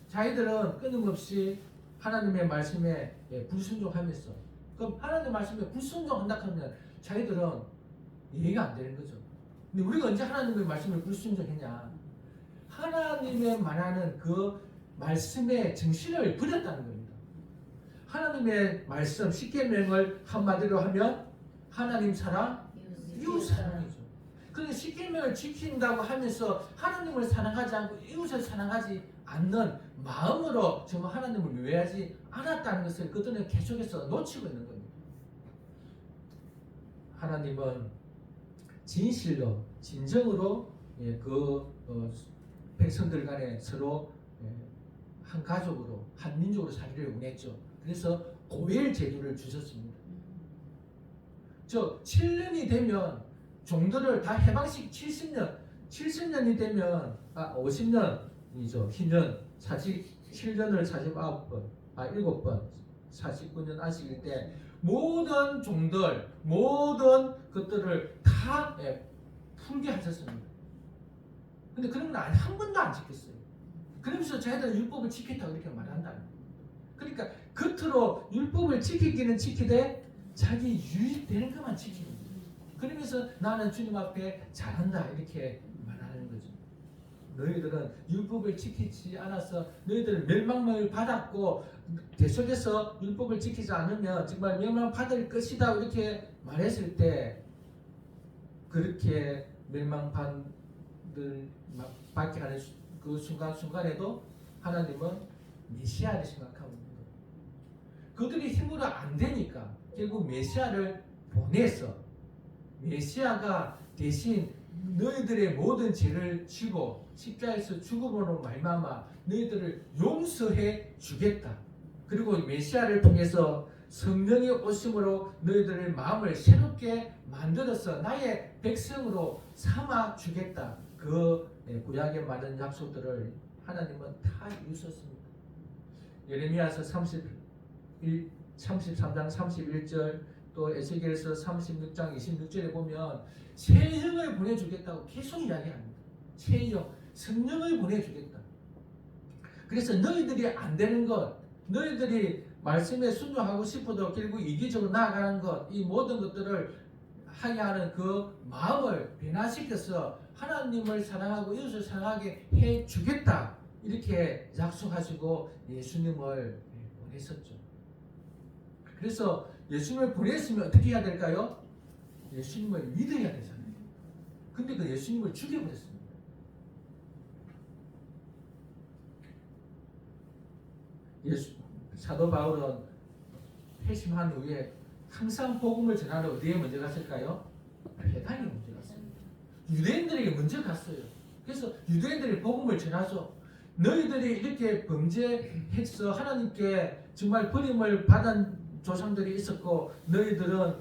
자기들은 끊임없이 하나님의 말씀에 불순종하면서 그럼 하나님의 말씀에 불순종한다 하면 자기들은 이해가 안 되는 거죠. 근데 우리가 언제 하나님의 말씀을 불순종했냐? 하나님의 말하는 그 말씀의 정신을 버렸다는 겁니다. 하나님의 말씀 십계명을 한마디로 하면 하나님 사랑, 이웃 사랑이죠. 그런데 십계명을 지킨다고 하면서 하나님을 사랑하지 않고 이웃을 사랑하지 않는 마음으로 정말 하나님을 위하지 않았다는 것을 그들은 계속해서 놓치고 있는 겁니다. 하나님은 진실로 진정으로 백성들 간에 서로 한 가족으로 한 민족으로 살기를 원했죠. 그래서 고엘 제도를 주셨습니다. 7년이 되면 종들을 다 해방식 70년이 되면 50년이죠. 희년 47년을 49번 7번 49년 안식일 때 모든 종들 모든 것들을 다 풀게 하셨습니다. 근데 그런 건 한 번도 안 지켰어요. 그러면서 자기들은 율법을 지켰다고 이렇게 말한다는 거예요. 그러니까 겉으로 율법을 지키기는 지키되 자기 유익되는 것만 지키는 거예요. 그러면서 나는 주님 앞에 잘한다 이렇게 말하는 거죠. 너희들은 율법을 지키지 않아서 너희들은 멸망을 받았고 계속해서 율법을 지키지 않으면 정말 멸망받을 것이다 이렇게 말했을 때 그렇게 멸망받게 하는 그 순간에도 하나님은 메시아를 생각하고 있는 거예요. 그들이 힘으로 안 되니까 결국 메시아를 보내서 메시아가 대신 너희들의 모든 죄를 지고 십자가에서 죽음으로 말미암아 너희들을 용서해 주겠다. 그리고 메시아를 통해서 성령이 오심으로 너희들의 마음을 새롭게 만들어서 나의 백성으로 삼아 주겠다. 그 구약의 많은 약속들을 하나님은 다 이루셨습니다. 예레미야서 33장 31절 또 에스겔서 36장 26절에 보면 새 영을 보내주겠다고 계속 이야기합니다. 새 영, 성령을 보내주겠다. 그래서 너희들이 안 되는 것, 너희들이 말씀에 순종하고 싶어도 결국 이기적으로 나아가는 것, 이 모든 것들을 하게 하는 그 마음을 변화시켜서 하나님을 사랑하고 이웃을 사랑하게 해주겠다. 이렇게 약속하시고 예수님을 보냈었죠. 그래서 예수님을 보냈으면 어떻게 해야 될까요? 예수님을 믿어야 되잖아요. 근데 그 예수님을 죽여버렸습니다. 사도 바울은 회심한 후에 항상 복음을 전하러 어디에 먼저 갔을까요? 회당에 먼저 갔습니다. 유대인들에게 먼저 갔어요. 그래서 유대인들이 복음을 전하죠. 너희들이 이렇게 범죄해서 하나님께 정말 버림을 받은 조상들이 있었고 너희들은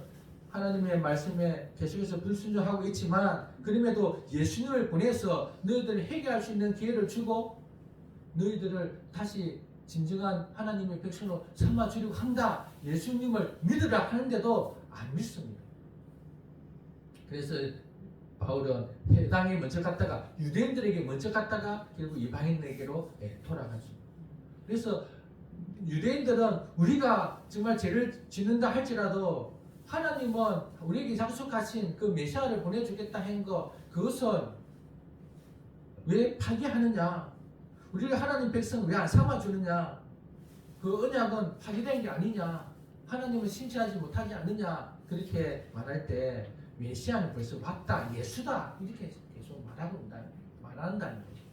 하나님의 말씀에 계속해서 불순종하고 있지만 그럼에도 예수님을 보내서 너희들을 회개할 수 있는 기회를 주고 너희들을 다시 진정한 하나님의 백성으로 삼아주려고 한다. 예수님을 믿으라 하는데도 안 믿습니다. 그래서 바울은 해당에 먼저 갔다가 유대인들에게 먼저 갔다가 결국 이방인에게로 돌아가죠. 그래서 유대인들은 우리가 정말 죄를 짓는다 할지라도 하나님은 우리에게 약속하신 그 메시아를 보내주겠다 한 거 그것은 왜 파기하느냐? 우리가 하나님 백성을 왜 안 삼아주느냐? 그 언약은 파기된 게 아니냐? 하나님을 신뢰하지 못하지 않느냐? 그렇게 말할 때 메시아는 벌써 왔다, 예수다 이렇게 계속 말한다는 거죠.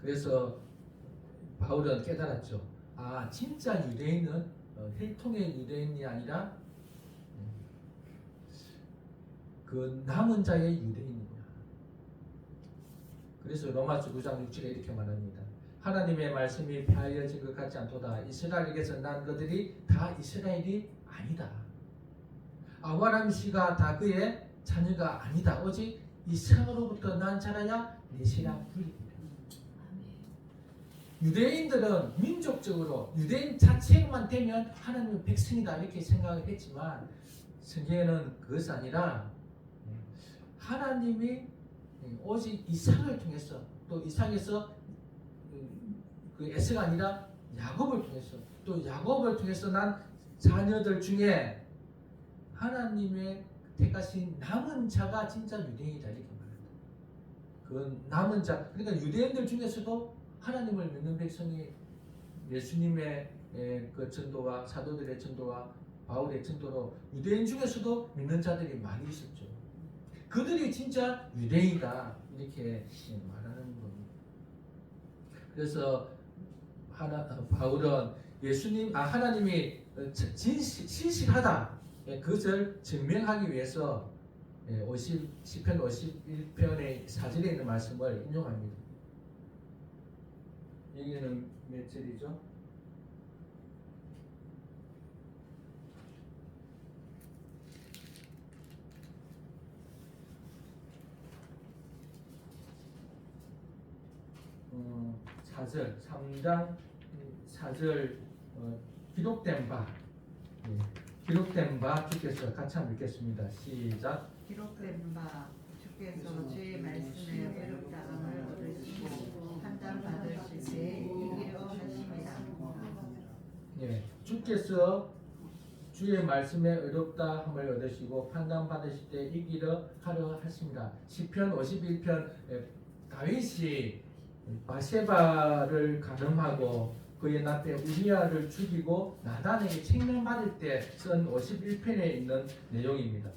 그래서 바울은 깨달았죠. 아, 진짜 유대인은 혈통의 유대인이 아니라 그 남은 자의 유대인이냐. 그래서 로마서 9장 6절에 이렇게 말합니다. 하나님의 말씀이 폐하여진 것 같지 않도다. 이스라엘에게서 난 그들이 다 이스라엘이 아니다. 아브라함 씨가 다 그의 자녀가 아니다. 오직 이삭으로부터 난 자라야 넷이라 불립니다. 유대인들은 민족적으로 유대인 자체만 되면 하나님의 백성이다 이렇게 생각을 했지만 성경에는 그것이 아니라 하나님이 오직 이삭을 통해서 또 이삭에서 그 에서가 아니라 야곱을 통해서 또 야곱을 통해서 난 자녀들 중에 하나님의 택하신 남은 자가 진짜 유대인이다 이렇게 말합니다. 그 남은 자 그러니까 유대인들 중에서도 하나님을 믿는 백성이 예수님의 그 전도와 사도들의 전도와 바울의 전도로 유대인 중에서도 믿는 자들이 많이 있었죠. 그들이 진짜 유대인이다 이렇게 말하는 겁니다. 그래서 바울은 하나님이 신실하다 그것을 증명하기 위해서 시편 51편의 4절에 있는 말씀을 인용합니다. 여기는 몇 절이죠? 어, 4절 3장 4절 기록된 바 기록된 바 주께서 같이 한번 읽겠습니다. 시작. 기록된 바 주께서 주의 말씀에 어렵다함을 얻으시고 판단받으실 때 이기려 하십니다. 예, 주께서 주의 말씀에 어렵다함을 얻으시고 판단받으실 때 이기려 하려 하십니다. 시편 51편 다윗이 바세바를 가늠하고 그의 남편 우리아를 죽이고 나단에게 책망받을 때 쓴 51편에 있는 내용입니다.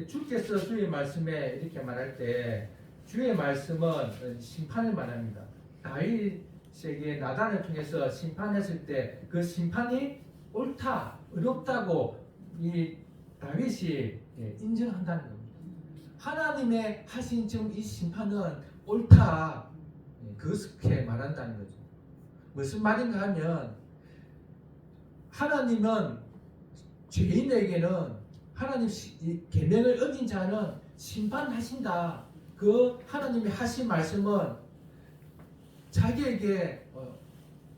주께서 주의 말씀에 이렇게 말할 때 주의 말씀은 심판을 말합니다. 다윗에게 나단을 통해서 심판했을 때 그 심판이 옳다, 어렵다고 이 다윗이 인정한다는 겁니다. 하나님의 하신 지금 이 심판은 옳다, 그렇게 말한다는 거죠. 무슨 말인가 하면 하나님은 죄인에게는 하나님 계명을 어긴 자는 심판하신다. 그 하나님이 하신 말씀은 자기에게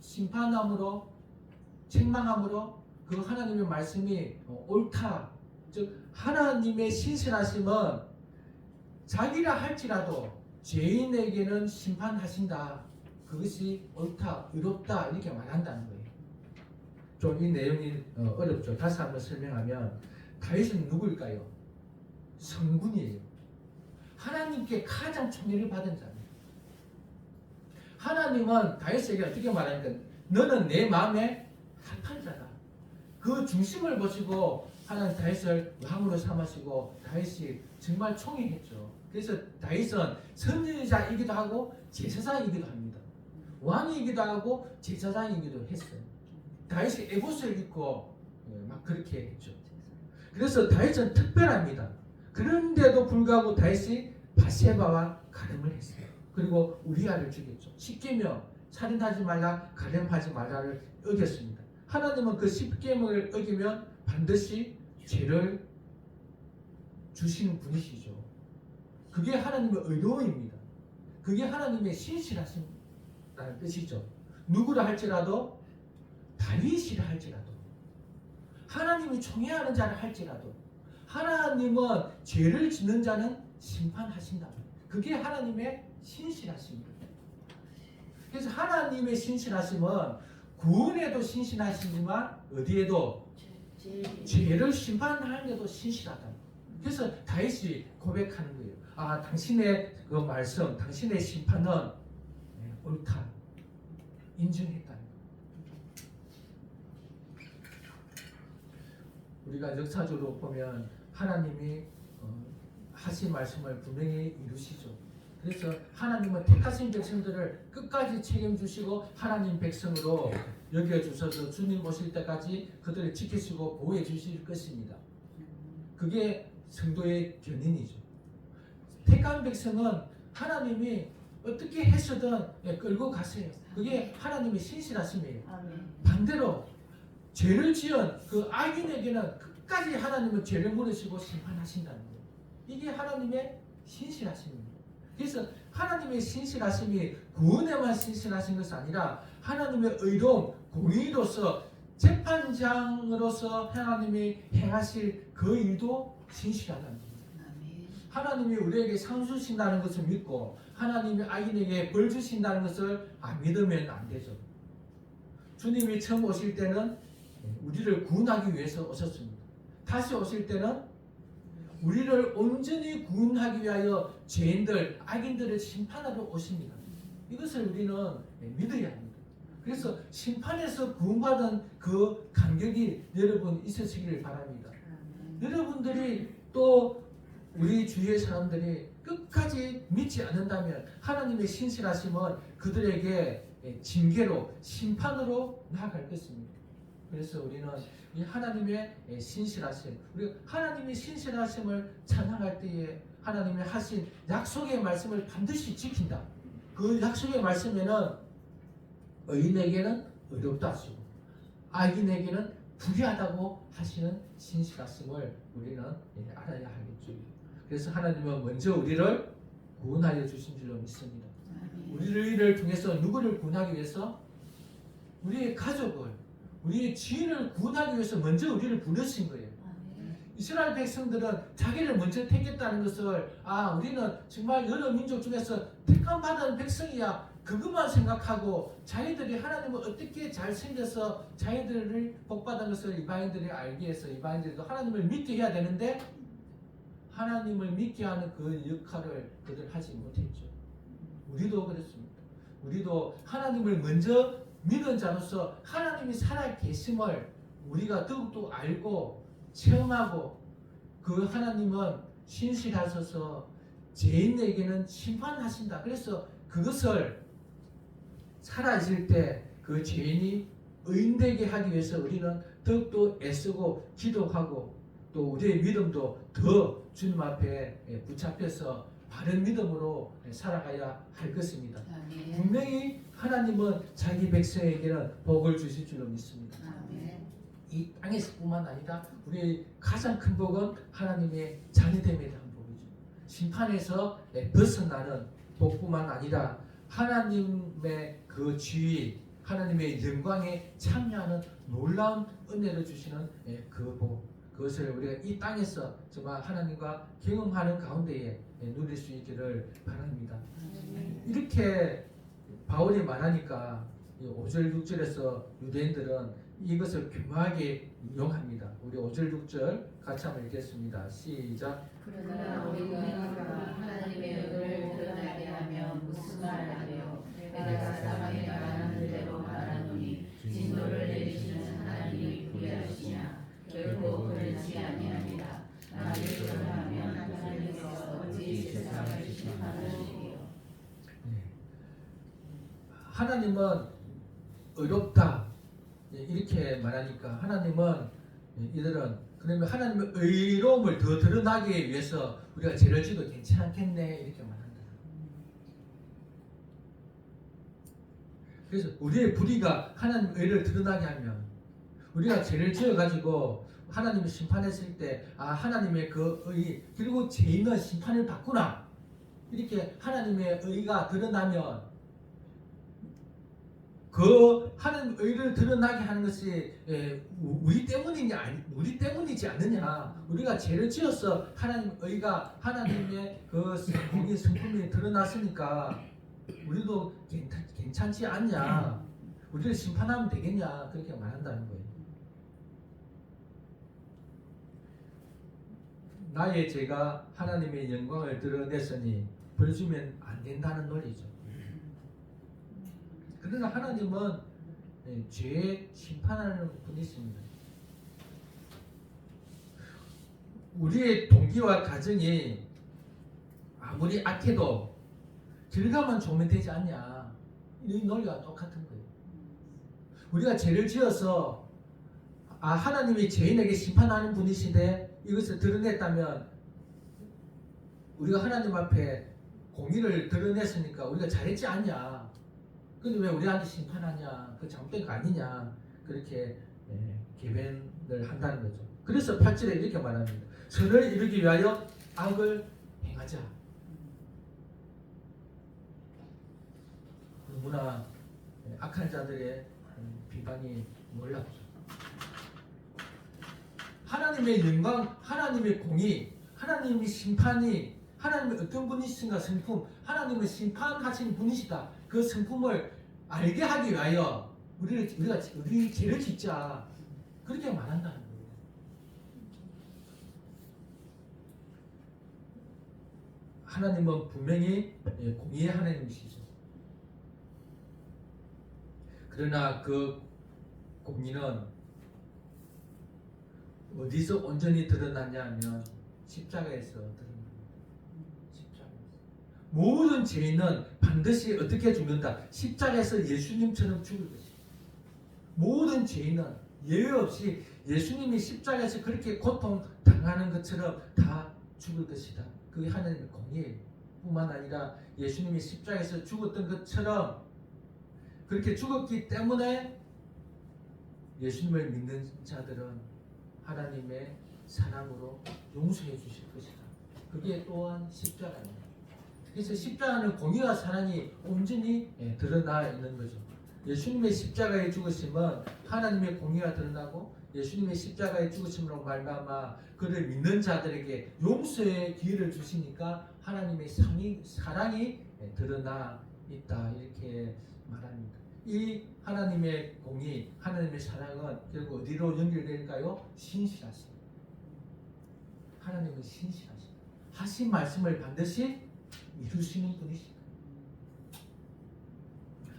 심판함으로 책망함으로 그 하나님의 말씀이 옳다. 즉 하나님의 신실하심은 자기라 할지라도 죄인에게는 심판하신다. 그것이 옳다, 의롭다 이렇게 말한다는 거예요. 좀 이 내용이 어렵죠. 다시 한번 설명하면 다윗은 누구일까요? 성군이에요. 하나님께 가장 총애를 받은 자입니다. 하나님은 다윗에게 어떻게 말하니까 너는 내 마음에 합한 자다. 그 중심을 보시고 하나님 다윗을 왕으로 삼으시고 다윗이 정말 총애했죠. 그래서 다윗은 선지자이기도 하고 제사장이기도 합니다. 왕이기도 하고 제사장이기도 했어요. 다윗이 에봇을 입고 막 그렇게 했죠. 그래서 다윗은 특별합니다. 그런데도 불구하고 다윗이 바세바와 가늠을 했어요. 그리고 우리아를 죽였죠. 십계명 살인하지 말라, 가늠하지 말라를 어겼습니다. 하나님은 그 10계명을 어기면 반드시 죄를 주시는 분이시죠. 그게 하나님의 의로움입니다. 그게 하나님의 신실하심이라는 뜻이죠. 누구라 할지라도, 다윗이라 할지라도, 하나님이 총애하는 자를 할지라도 하나님은 죄를 짓는 자는 심판하신다. 그게 하나님의 신실하심입니다. 그래서 하나님의 신실하심은 구원에도 신실하시지만 어디에도 죄를 심판하는데도 신실하다. 그래서 다윗이 고백하는 거예요. 아, 당신의 그 말씀, 당신의 심판은 옳다. 인정했다. 우리가 역사적으로 보면 하나님이 하신 말씀을 분명히 이루시죠. 그래서 하나님은 택하신 백성들을 끝까지 책임주시고 하나님 백성으로 여겨주셔서 주님 오실 때까지 그들을 지키시고 보호해 주실 것입니다. 그게 성도의 견인이죠. 택한 백성은 하나님이 어떻게 해서든 끌고 가세요. 그게 하나님의 신실하심이에요. 반대로 죄를 지은 그 악인에게는 끝까지 하나님은 죄를 물으시고 심판하신다는 거예요. 이게 하나님의 신실하심입니다. 그래서 하나님의 신실하심이 구원에만 신실하신 것이 아니라 하나님의 의로움, 공의로서 재판장으로서 하나님이 행하실 그 일도 신실하다는 겁니다. 하나님이 우리에게 상 주신다는 것을 믿고 하나님이 악인에게 벌 주신다는 것을 안 믿으면 안 되죠. 주님이 처음 오실 때는 우리를 구원하기 위해서 오셨습니다. 다시 오실 때는 우리를 온전히 구원하기 위하여 죄인들, 악인들을 심판하러 오십니다. 이것을 우리는 믿어야 합니다. 그래서 심판에서 구원받은 그 감격이 여러분 있으시기를 바랍니다. 여러분들이 또 우리 주위의 사람들이 끝까지 믿지 않는다면 하나님의 신실하심은 그들에게 징계로, 심판으로 나아갈 것입니다. 그래서 우리는 이 하나님의 신실하심, 우리 하나님의 신실하심을 찬양할 때에 하나님이 하신 약속의 말씀을 반드시 지킨다. 그 약속의 말씀에는 의인에게는 의롭다 하시고 악인에게는 불의하다고 하시는 신실하심을 우리는 알아야 하겠죠. 그래서 하나님은 먼저 우리를 구원하여 주신 줄로 믿습니다. 우리를 통해서 누구를 구원하기 위해서? 우리의 가족을, 우리의 지인을 구원하기 위해서 먼저 우리를 부르신 거예요. 이스라엘 백성들은 자기를 먼저 택했다는 것을 우리는 정말 여러 민족 중에서 택함받은 백성이야 그것만 생각하고 자기들이 하나님을 어떻게 잘생겨서 자기들을 복받은 것을 이방인들이 알게 해서 이방인들도 하나님을 믿게 해야 되는데 하나님을 믿게 하는 그 역할을 그들 하지 못했죠. 우리도 그렇습니다. 우리도 하나님을 먼저 믿은 자로서 하나님이 살아계심을 우리가 더욱더 알고 체험하고 그 하나님은 신실하셔서 죄인에게는 심판하신다. 그래서 그것을 살아있을 때 그 죄인이 의인되게 하기 위해서 우리는 더욱더 애쓰고 기도하고 또 우리의 믿음도 더 주님 앞에 붙잡혀서 바른 믿음으로 살아가야 할 것입니다. 분명히 하나님은 자기 백성에게는 복을 주실 줄로 믿습니다. 이 땅에서뿐만 아니라 우리의 가장 큰 복은 하나님의 자녀됨에 대한 복이죠. 심판에서 벗어나는 복뿐만 아니라 하나님의 그 지위, 하나님의 영광에 참여하는 놀라운 은혜를 주시는 그 복, 그것을 우리가 이 땅에서 정말 하나님과 경험하는 가운데에 누릴 수 있기를 바랍니다. 이렇게 바울이 말하니까 5절 6절에서 유대인들은 이것을 교묘하게 인용합니다. 우리 5절 6절 같이 한번 읽겠습니다. 시작. 그러나 우리가 하나님의 의를 드러나게 하면 무슨 말을 하려 내가 사방에 말하는 대로 말하노니 진노를 내리시는 하나님이 불의하시냐 결코 그렇지 아니하니라. 나를 그러하면 하나님께서 어찌 세상을 심판하시리요. 하나님은 의롭다 이렇게 말하니까 하나님은 이들은 그러면 하나님의 의로움을 더 드러나기 위해서 우리가 죄를 지도 괜찮겠네 이렇게 말한다. 그래서 우리의 불의가 하나님 의를 드러나게 하면 우리가 죄를 지어가지고 하나님이 심판했을 때 하나님의 그 의 그리고 죄인은 심판을 받구나 이렇게 하나님의 의가 드러나면 그 하나님 의를 드러나게 하는 것이 우리 때문이지 않느냐. 우리가 죄를 지어서 하나님 의가 하나님의 그 공의 성품이 드러났으니까 우리도 괜찮지 않냐. 우리를 심판하면 되겠냐. 그렇게 말한다는 거예요. 나의 죄가 하나님의 영광을 드러냈으니 벌 주면 안 된다는 논리죠. 그러나 하나님은 죄 심판하는 분이십니다. 우리의 동기와 가정이 아무리 악해도 결과만 좋으면 되지 않냐. 이 논리와 똑같은 거예요. 우리가 죄를 지어서 하나님이 죄인에게 심판하는 분이신데 이것을 드러냈다면 우리가 하나님 앞에 공의를 드러냈으니까 우리가 잘했지 않냐. 근데 왜 우리한테 심판하냐. 그 잘못된 거 아니냐. 그렇게 개변을 한다는 거죠. 그래서 8절에 이렇게 말합니다. 선을 이루기 위하여 악을 행하자. 너무나 악한 자들의 비방이 놀랍죠. 하나님의 영광, 하나님의 공의, 하나님의 심판이 하나님의 어떤 분이신가 성품, 하나님의 심판하신 분이시다. 그 성품을 알게 하기 위하여 우리 죄를 짓자. 그렇게 말한다는 거예요. 하나님은 분명히 공의의 하나님이시죠. 그러나 그 공의는 어디서 온전히 드러났냐 하면 십자가에서 드러납니다. 십자가에서. 모든 죄인은 반드시 어떻게 죽는다? 십자가에서 예수님처럼 죽을 것이다. 모든 죄인은 예외 없이 예수님이 십자가에서 그렇게 고통당하는 것처럼 다 죽을 것이다. 그게 하나님의 공의예요. 뿐만 아니라 예수님이 십자가에서 죽었던 것처럼 그렇게 죽었기 때문에 예수님을 믿는 자들은 하나님의 사랑으로 용서해 주실 것이다. 그게 또한 십자가입니다. 그래서 십자가는 공의와 사랑이 온전히 드러나 있는 거죠. 예수님의 십자가의 죽으심은 하나님의 공의가 드러나고 예수님의 십자가의 죽으심으로 말미암아 그를 믿는 자들에게 용서의 기회를 주시니까 하나님의 사랑이 드러나 있다. 이렇게 말합니다. 이 하나님의 공의, 하나님의 사랑은 결국 어디로 연결될까요? 신실하십니다. 하나님은 신실하십니다. 하신 말씀을 반드시 이루시는 분이십니다.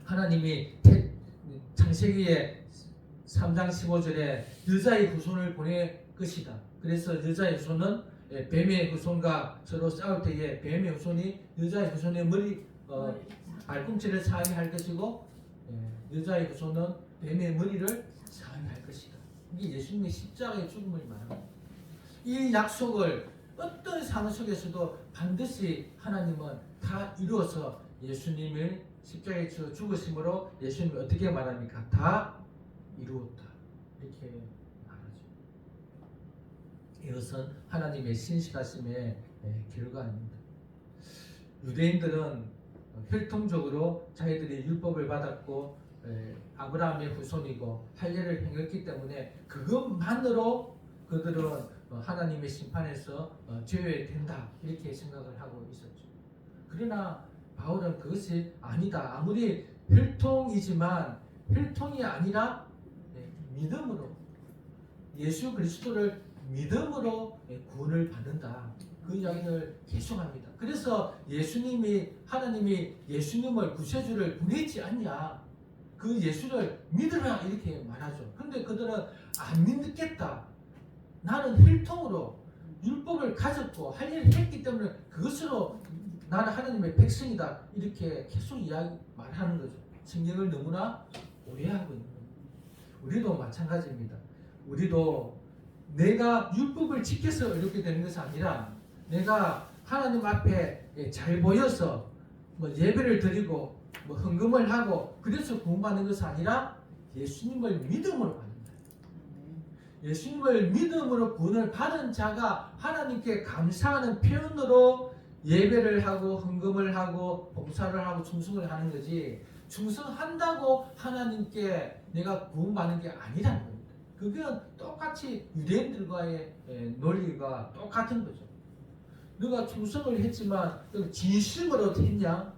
하나님이 창세기의 3장 15절에 여자의 후손을 보낼 것이다. 그래서 여자의 후손은 뱀의 후손과 서로 싸울 때에 뱀의 후손이 여자의 후손의 발꿈치를 상하게 할 것이고 여자의 후손은 뱀의 머리를 상하게 할 것이다. 이게 예수님의 십자가의 죽음을 말합니다. 이 약속을 어떤 상황 속에서도 반드시 하나님은 다 이루어서 예수님을 십자가에 죽으심으로 예수님이 어떻게 말합니까? 다 이루었다. 이렇게 말하죠. 이것은 하나님의 신실하심의 결과입니다. 유대인들은 혈통적으로 자기들이 율법을 받았고 아브라함의 후손이고 할례를 행했기 때문에 그것만으로 그들은 하나님의 심판에서 제외된다 이렇게 생각을 하고 있었죠. 그러나 바울은 그것이 아니다. 아무리 혈통이지만 혈통이 아니라 믿음으로 예수 그리스도를 믿음으로 구원을 받는다. 그 이야기를 계속합니다. 그래서 하나님이 예수님을 구세주를 보내지 않냐. 그 예수를 믿으라 이렇게 말하죠. 그런데 그들은 안 믿겠다. 나는 혈통으로 율법을 가졌고 할례를 했기 때문에 그것으로 나는 하나님의 백성이다. 이렇게 계속 말하는 거죠. 성경을 너무나 오해하고 있는 거예요. 우리도 마찬가지입니다. 우리도 내가 율법을 지켜서 이렇게 되는 것이 아니라 내가 하나님 앞에 잘 보여서 예배를 드리고 뭐 헌금을 하고 그래서 구원받는 것이 아니라 예수님을 믿음으로 받는 거예요. 예수님을 믿음으로 구원을 받은 자가 하나님께 감사하는 표현으로 예배를 하고 헌금을 하고 봉사를 하고 충성을 하는 거지, 충성한다고 하나님께 내가 구원받는 게 아니라는 겁니다. 그건 똑같이 유대인들과의 논리가 똑같은 거죠. 너가 충성을 했지만 진심으로 했냐?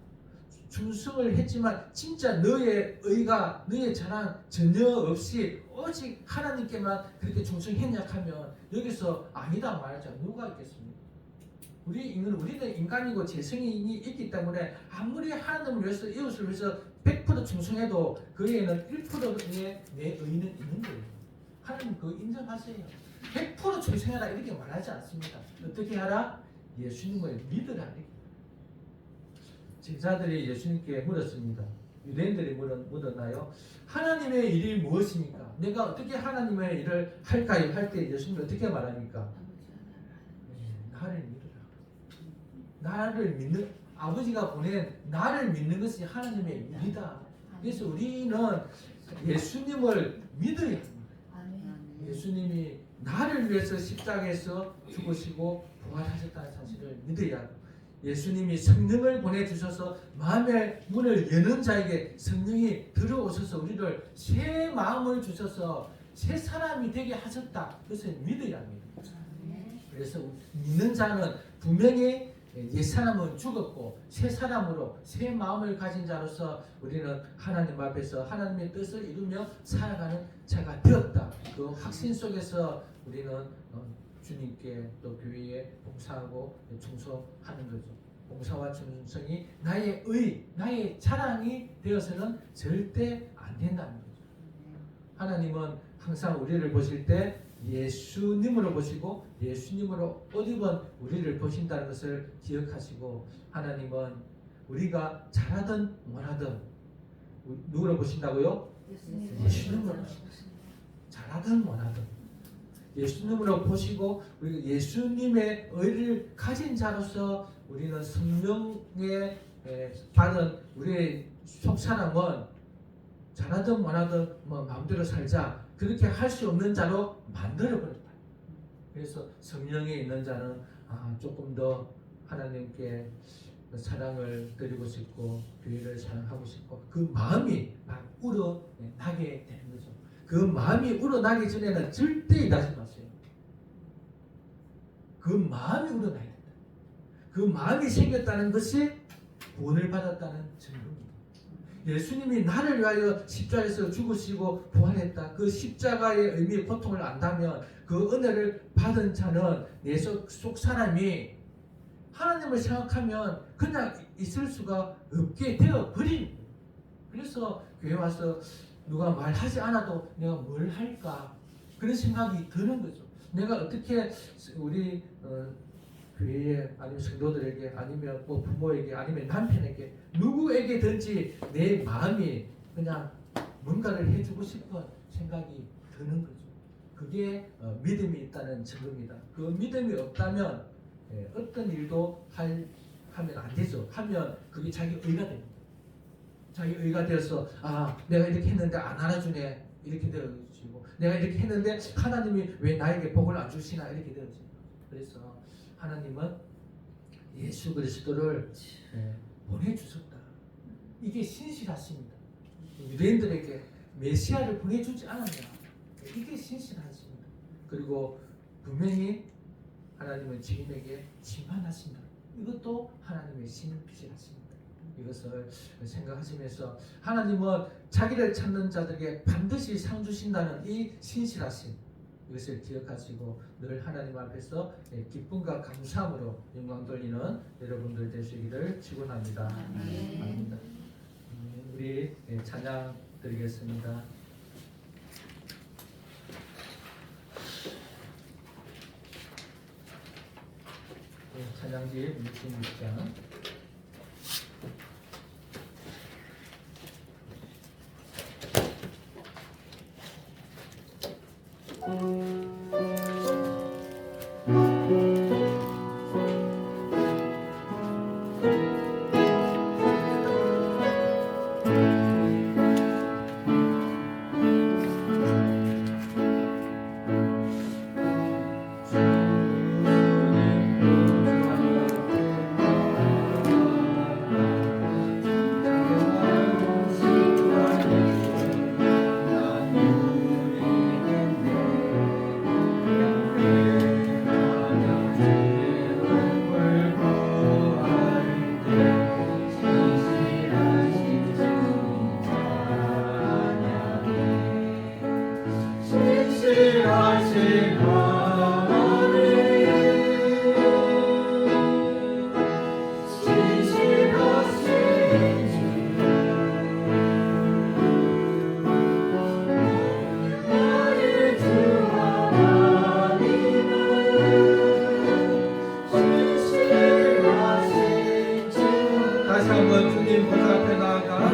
충성을 했지만 진짜 너의 의가, 너의 자랑 전혀 없이 오직 하나님께만 그렇게 충성했냐 하면 여기서 아니다 말하자 누가 있겠습니까? 우리는 인간이고 재성이 있기 때문에 아무리 하나님을 위해서, 이웃을 위해서 100% 충성해도 그에는 1%의 내 의는 있는 거예요. 하나님 그거 인정하세요. 100% 충성해라 이렇게 말하지 않습니다. 어떻게 하라? 예수님을 믿으라. 제자들이 예수님께 물었습니다. 유대인들이 물었나요? 하나님의 일이 무엇입니까? 내가 어떻게 하나님의 일을 할까요? 할 때 예수님이 어떻게 말합니까? 나를 믿으라. 나를 믿는, 아버지가 보낸 나를 믿는 것이 하나님의 일이다. 그래서 우리는 예수님을 믿어야 합니다. 예수님이 나를 위해서 십자가에서 죽으시고 부활하셨다는 사실을 믿어야 합니다. 예수님이 성령을 보내주셔서 마음의 문을 여는 자에게 성령이 들어오셔서 우리를 새 마음을 주셔서 새 사람이 되게 하셨다. 그것을 믿어야 합니다. 그래서 믿는 자는 분명히 옛사람은 죽었고 새 사람으로 새 마음을 가진 자로서 우리는 하나님 앞에서 하나님의 뜻을 이루며 살아가는 자가 되었다. 그 확신 속에서 우리는 주님께 또 교회에 봉사하고 충성하는 거죠. 봉사와 충성이 나의 의, 나의 자랑이 되어서는 절대 안 된다는 거죠. 하나님은 항상 우리를 보실 때 예수님으로 보시고 예수님으로 옷 입은 우리를 보신다는 것을 기억하시고, 하나님은 우리가 잘하든 못하든 누구로 보신다고요? 예수님으로 보신다. 잘하든 못하든 예수님으로 보시고 우리가 예수님의 의를 가진 자로서 우리는 성령에 받은 우리의 속사람은 잘하든 못하든 뭐 마음대로 살자 그렇게 할 수 없는 자로 만들어버렸다. 그래서 성령에 있는 자는 조금 더 하나님께 사랑을 드리고 싶고 교회를 사랑하고 싶고 그 마음이 막 우러나게 되는 거죠. 그 마음이 우러나기 전에는 절대 일하지 마세요. 그 마음이 우러나야 된다. 그 마음이 생겼다는 것이 구원을 받았다는 증거입니다. 예수님이 나를 위하여 십자가에서 죽으시고 부활했다. 그 십자가의 의미, 고통을 안다면 그 은혜를 받은 자는 내 속 사람이 하나님을 생각하면 그냥 있을 수가 없게 되어버린. 그래서 교회 와서 누가 말하지 않아도 내가 뭘 할까 그런 생각이 드는 거죠. 내가 어떻게 우리 교회에 아니면 성도들에게 아니면 뭐 부모에게 아니면 남편에게 누구에게든지 내 마음이 그냥 뭔가를 해주고 싶은 생각이 드는 거죠. 그게 믿음이 있다는 증거입니다. 그 믿음이 없다면 어떤 일도 하면 안 되죠. 하면 그게 자기 의가 됩니다. 자기 의가 되어서 내가 이렇게 했는데 안 알아주네 이렇게 되어지고, 내가 이렇게 했는데 하나님이 왜 나에게 복을 안 주시나 이렇게 되어지고. 그래서 하나님은 예수 그리스도를 보내주셨다. 이게 신실하십니다. 유대인들에게 메시아를 보내주지 않았냐. 이게 신실하십니다. 그리고 분명히 하나님은 죄인에게 심판하신다. 이것도 하나님의 신실하십니다. 이것을 생각하시면서 하나님은 자기를 찾는 자들에게 반드시 상 주신다는 이 신실하심, 이것을 기억하시고 늘 하나님 앞에서 기쁨과 감사함으로 영광 돌리는 여러분들 되시기를 축원합니다. 아멘. 우리 찬양 드리겠습니다. 찬양지 66장. 보좌 앞에 나아가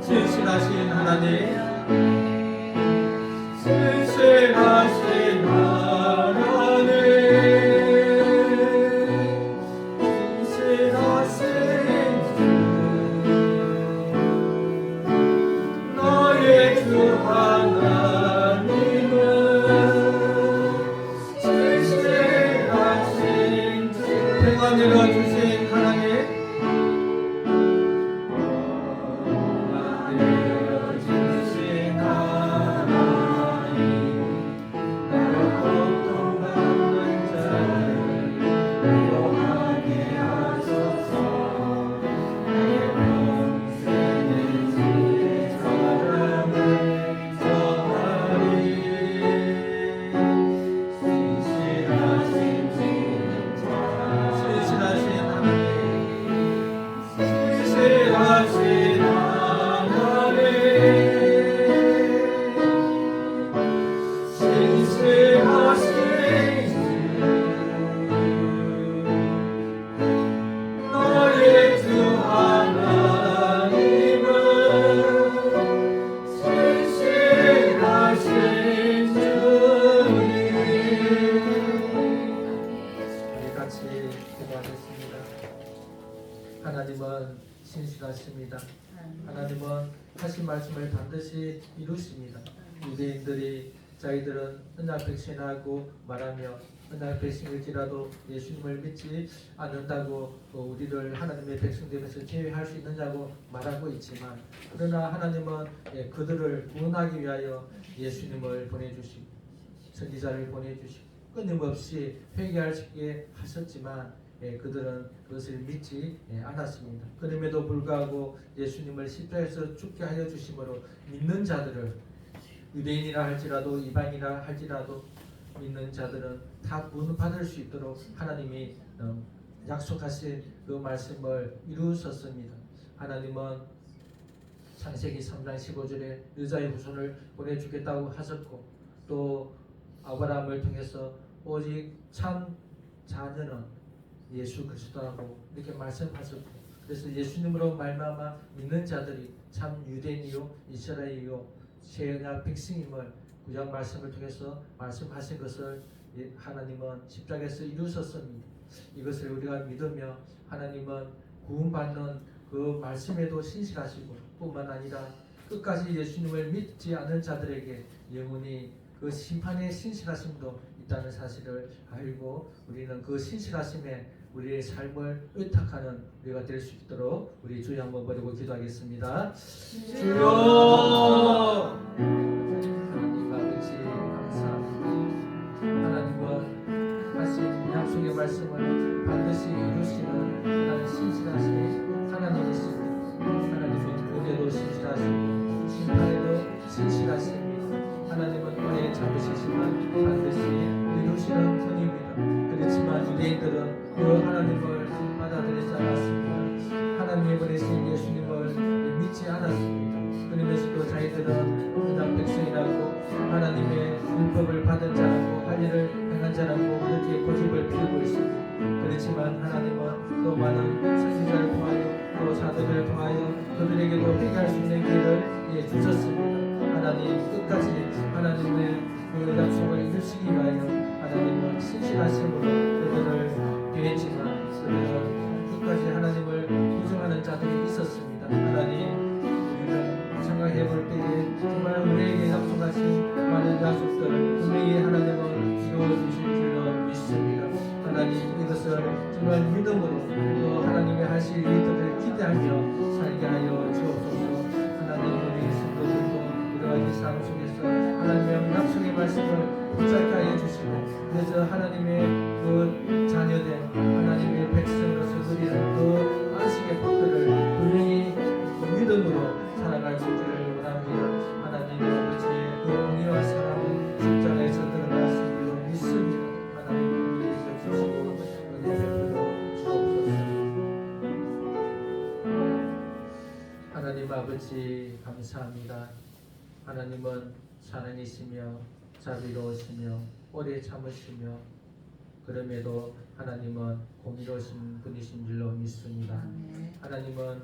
신실하신 하나님, 신실하신 하나님, 신실하신 너의 주 하나님은 신실하신 주 평안을 주신 하나님, 하나님은 신실하십니다. 하나님은 하신 말씀을 반드시 이루십니다. 유대인들이 자기들은 언약 백신하고 말하며 언약 백신일지라도 예수님을 믿지 않는다고 우리를 하나님의 백성 되면서 제외할 수 있느냐고 말하고 있지만, 그러나 하나님은 그들을 구원하기 위하여 예수님을 보내주시고 선지자를 보내주시고 끊임없이 회개하시게 하셨지만 그들은 그것을 믿지 않았습니다. 그럼에도 불구하고 예수님을 십자가에서 죽게 하여 주심으로 믿는 자들을, 유대인이라 할지라도 이방이라 할지라도 믿는 자들은 다 구원받을 수 있도록 하나님이 약속하신 그 말씀을 이루셨습니다. 하나님은 창세기 3장 15절에 여자의 후손을 보내주겠다고 하셨고, 또 아브라함을 통해서 오직 참 자녀는 예수 그리스도라고 이렇게 말씀하셨고, 그래서 예수님으로 말미암아 믿는 자들이 참 유대인이요 이스라엘이요 새언약 백성임을 구약 말씀을 통해서 말씀하신 것을 하나님은 십자가에서 이루셨습니다. 이것을 우리가 믿으며 하나님은 구원받는 그 말씀에도 신실하시고, 뿐만 아니라 끝까지 예수님을 믿지 않는 자들에게 영원히 그 심판의 신실하심도 있다는 사실을 알고, 우리는 그 신실하심에 우리의 삶을 의탁하는 우리가 될 수 있도록 우리 주여 한번 버리고 기도하겠습니다. 주여, 하나님 아버지 감사합니다. 하나님은 하신 약속의 말씀을 반드시 이루시는 하나님 신실하신 하나님이십니다. 하나님은 구원에도 신실하시고 심판에도 신실하십니다. 하나님은 오래 참으시지만 반드시 이루시는 분입니다. 그렇지만 유대인들은 그 하나님을 받아들이지 않았습니다. 하나님이 보내신 예수님을 믿지 않았습니다. 그러면서도 자기들은 언약 백성이라고 하나님의 율법을 받은 자라고 할 일을 행한 자라고 그렇게 고집을 피우고 있습니다. 그렇지만 하나님은 것을 정말 믿음으로 또 하나님이 하실 일들을 기대하며 살게 하여 주옵소서. 하나님 우리 성도들도 여러 가지 삶 속에서 하나님의 약속의 말씀을 붙잡게 하여 주시고 그래서 하나님의 그 자녀된 하나님의 백성으로서 누리는 그 안식의 복들을 분명히 믿음으로 살아갈 수 있기를 원합니다. 하나님 아버지의 그 공의와 사랑은 십자가에서 드러날 수 있도록 믿습니다. 하나님 우리에게 주시고 은혜 베풀어 주옵소서. 하나님 아버지 감사합니다. 하나님은 사랑이시며 자비로우시며 오래 참으시며 그럼에도 하나님은 공의로우신 분이신 줄로 믿습니다. 아멘. 하나님은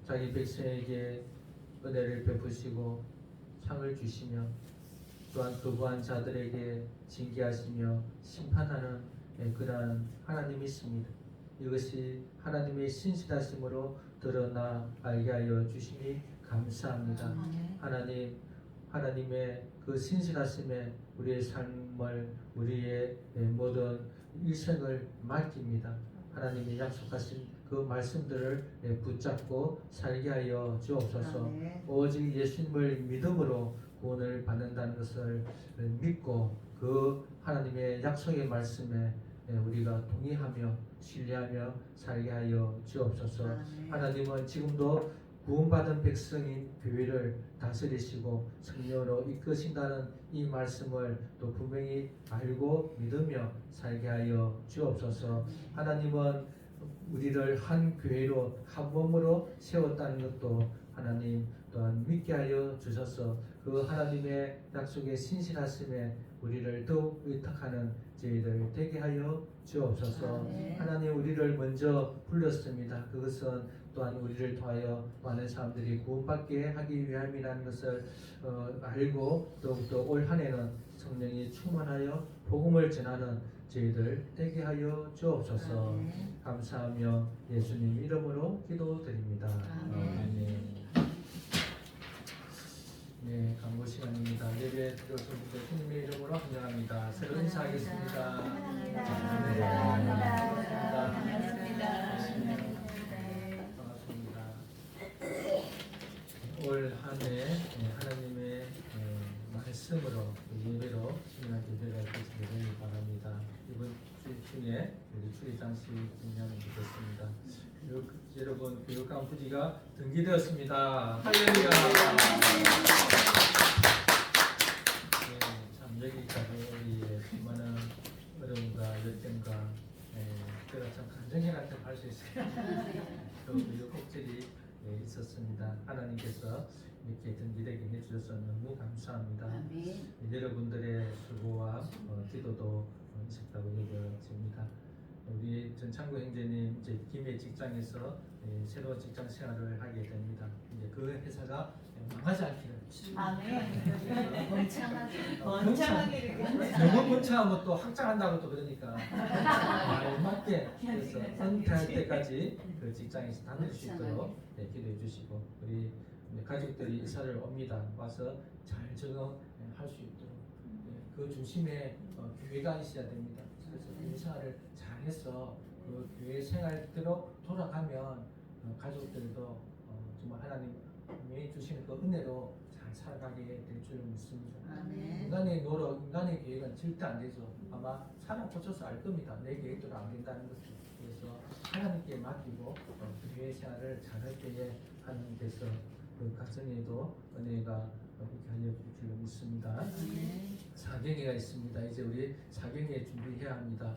자기 백성에게 은혜를 베푸시고 상을 주시며 또한 거부한 자들에게 징계하시며 심판하는 그러한 하나님이십니다. 이것이 하나님의 신실하심으로 드러나 알게 하여 주시니 감사합니다. 아멘. 하나님의 그 신실하심에 우리의 삶을 우리의 모든 일생을 맡깁니다. 하나님이 약속하신 그 말씀들을 붙잡고 살게 하여 주옵소서. 아멘. 오직 예수님을 믿음으로 구원을 받는다는 것을 믿고 그 하나님의 약속의 말씀에 우리가 동의하며 신뢰하며 살게 하여 주옵소서. 아멘. 하나님은 지금도 구원받은 백성인 교회를 다스리시고 성령으로 이끄신다는 이 말씀을 또 분명히 알고 믿으며 살게 하여 주옵소서. 하나님은 우리를 한 교회로 한 몸으로 세웠다는 것도 하나님 또한 믿게 하여 주셔서 그 하나님의 약속의 신실하심에 우리를 더욱 의탁하는 저희들 되게 하여 주옵소서. 아멘. 하나님 우리를 먼저 불렀습니다. 그것은 또한 우리를 통하여 많은 사람들이 구원받게 하기 위함이라는 것을 알고 더욱더 올 한해는 성령이 충만하여 복음을 전하는 저희들 되게 하여 주옵소서. 아멘. 감사하며 예수님 이름으로 기도드립니다. 아멘. 네, 강구 시간입니다. 예배 드려서 주님의 이름으로 환영합니다. 새로 인사하겠습니다. 반갑습니다. 올 한해 하나님의 말씀으로 예배로 신앙 예배가 되시기를 바랍니다. 이번 주 중에 우리 추리장식 준비하면 좋겠습니다. 여러분 교육감 부지가 등기되었습니다. 할렐루야. 네, 참 여기까지 우리의 많은 어려움과 열정과 제가 참 간증해한테 할 수 있어요. 또 우여곡절이 있었습니다. 하나님께서 이렇게 등기되게 해주셔서 너무 감사합니다. 여러분들의 수고와 기도도 있었다고 여겨집니다. 우리 전창구 형제님 이제 김해 직장에서 새로운 직장 생활을 하게 됩니다. 이제 그 회사가 망하지 않기를. 아멘. 번창하게. 너무 번창하면 또 확장한다고 또 그러니까 알맞게 그래서 은퇴할 때까지 그 직장에서 다닐 수 있도록 기도해 주시고 우리 가족들이 이사를 옵니다. 와서 잘 적응할 수 있도록 그 중심에 교회가 있어야 됩니다. 그래서 교회 생활을 잘해서 그 교회 생활대로 돌아가면 가족들도 정말 하나님이 주시는 그 은혜로 잘 살아가게 될 줄 믿습니다. 아멘. 인간의 노력, 인간의 계획은 절대 안 되죠. 아마 사람 고쳐서 알 겁니다. 내 계획대로 안 된다는 것을. 그래서 하나님께 맡기고 교회 생활을 잘할 때에 하나님께서 그 가정에도 은혜가 이렇게 하여 줄 줄 믿습니다. 아멘. 사경회가 있습니다. 이제 우리 사경회 준비해야 합니다.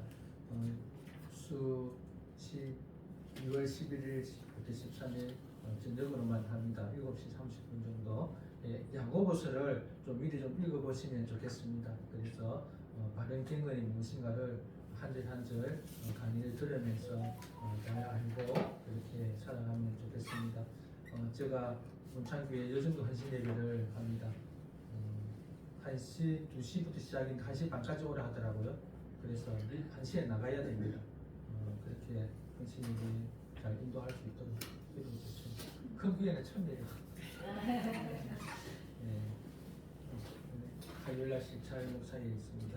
6월 11일부터 13일 저녁으로만 합니다. 7시 30분 정도. 야고보서를 좀 미리 좀 읽어보시면 좋겠습니다. 그래서 바른 경건이 무엇인가를 한 절 한 절 강의를 들으면서 잘 알고 이렇게 살아가면 좋겠습니다. 제가 문창교회 요즘도 헌신 예배를 합니다. 1시, 2시부터 시작인 1시 반까지 오라 하더라고요. 그래서 1시에 나가야 됩니다. 그렇게 헌신 예배 잘 인도할 수 있도록 이루어졌죠. 큰 교회는 처음이에요. 네. 화요일날 식차의 목사에 있습니다.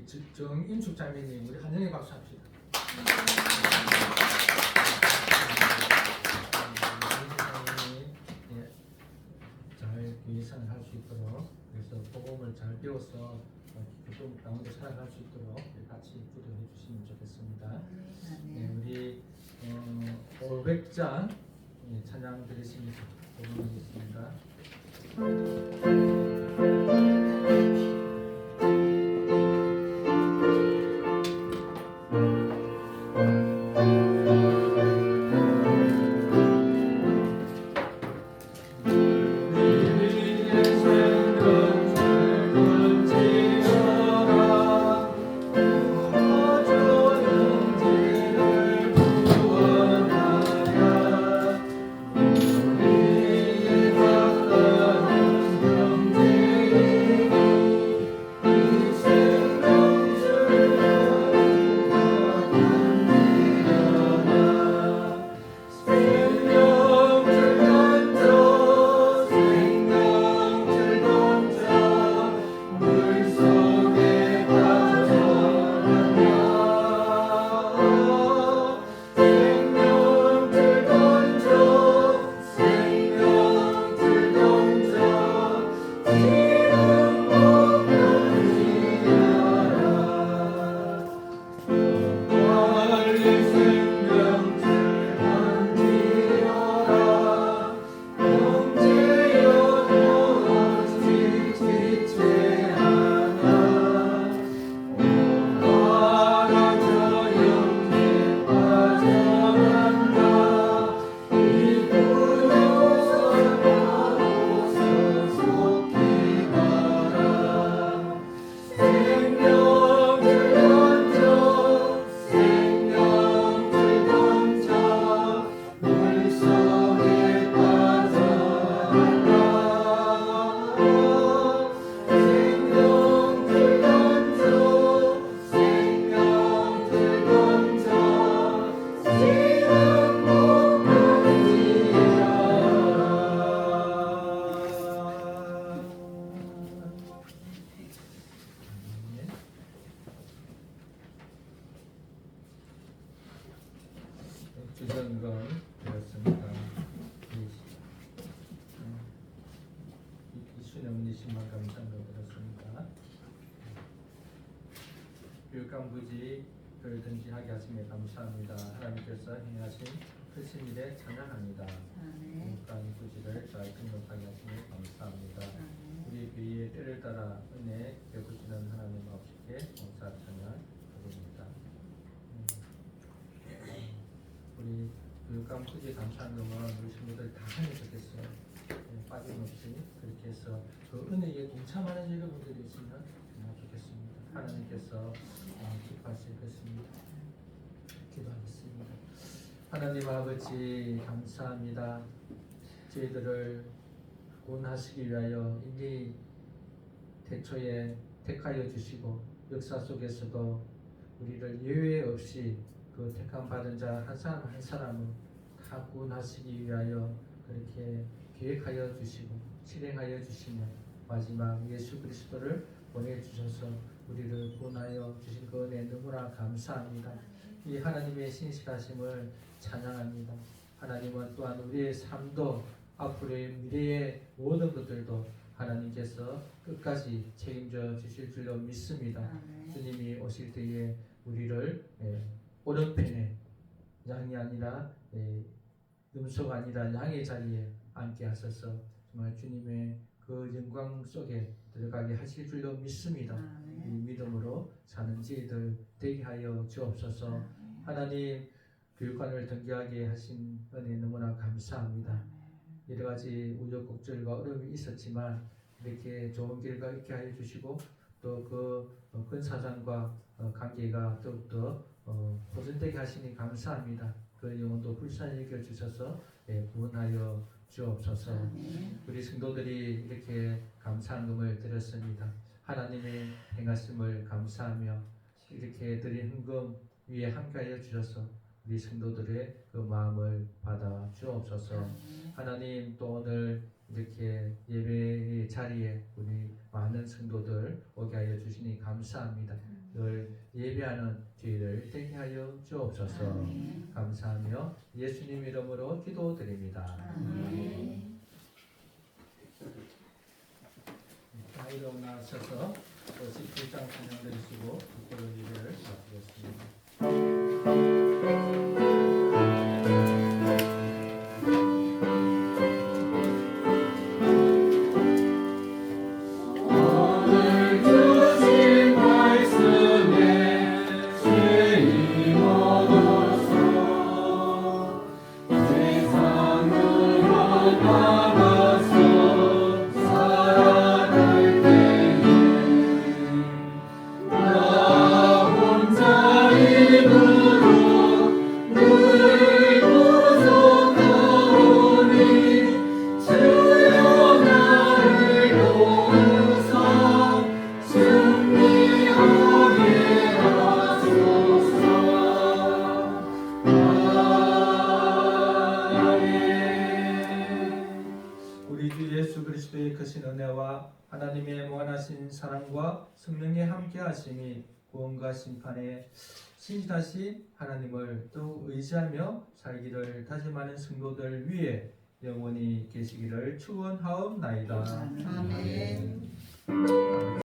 정인숙 자매님 우리 한영에 박수 합시다. 예, 잘 예산을 할 수 있도록 그래서 복음을 잘 배워서 기쁨 가운데 살아갈 수 있도록 같이 기도해 주시면 좋겠습니다. 네, 우리 500장 찬양 드리시면서 복음하겠습니다. 주전건 되었습니다. 이순영 20만 감사합니다. 드렸습니다. 교육감부지를 등기하게 하심에 감사합니다. 하나님께서 행하신 크신 일에 찬양합니다. 교육감부지를 잘 등록하게 하심에 감사합니다. 우리 교회의 때를 따라 은혜 베푸시는 하나님 아버지께 감사 찬양 드립니다. 우리 교육감 부지 감사하는 것은 우리 친구들 다 하면 좋겠어요. 빠짐없이 그렇게 해서 그 은혜에 동참하는 여러분들이 있으면 정말 좋겠습니다. 하나님께서 기뻐하실 것입니다. 기도하겠습니다. 하나님 아버지 감사합니다. 저희들을 구원하시기 위하여 이미 태초에 택하여 주시고 역사 속에서도 우리를 예외 없이 그 택함 받은 자 한 사람 한 사람을 다 구원하시기 위하여 그렇게 계획하여 주시고 실행하여 주시며 마지막 예수 그리스도를 보내주셔서 우리를 구원하여 주신 그 은혜 너무나 감사합니다. 이 하나님의 신실하심을 찬양합니다. 하나님은 또한 우리의 삶도 앞으로의 미래의 모든 것들도 하나님께서 끝까지 책임져 주실 줄로 믿습니다. 주님이 오실 때에 우리를 오른편에 양이 아니라 음소가 아니라 양의 자리에 앉게 하셔서 정말 주님의 그 영광 속에 들어가게 하실 줄로 믿습니다. 이 믿음으로 사는 저희들 되게 하여 주옵소서. 하나님 교육관을 등기하게 하신 은혜 너무나 감사합니다. 여러 가지 우여곡절과 어려움이 있었지만 이렇게 좋은 결과 있게 하여 주시고 또 그 근사장과 관계가 더욱더 보존되게 하시니 감사합니다. 그 영혼도 불쌍히 여겨주셔서 구원하여 주옵소서. 우리 성도들이 이렇게 감사함을 드렸습니다. 하나님의 행하심을 감사하며 이렇게 드린 헌금 위에 함께하여 주셔서 우리 성도들의 그 마음을 받아 주옵소서. 하나님 또 오늘 이렇게 예배의 자리에 우리 많은 성도들 오게 하여 주시니 감사합니다. 늘 예배하는 뒤를 되게 하여 주옵소서. 감사하며 예수님 이름으로 기도드립니다. 자, 일어나셔서 17장 찬양 드리시고 국도를 예배를 마치겠습니다. 오늘 주신 말씀에 주님 얻어서 세상으로 나가서 살아갈 때에 나 혼자 입으로 늘 부족하오니 주여 나를 도우사 승리하게 하소서. 아멘. 우리 주 예수 그리스도의 크신 은혜와 하나님의 무한하신 사랑과 성령의 함께하심이 구원과 심판에 신실하신 하나님을 더욱 의지하며 살기를 다짐하는 성도들 위해 영원히 계시기를 축원하옵나이다. 아멘.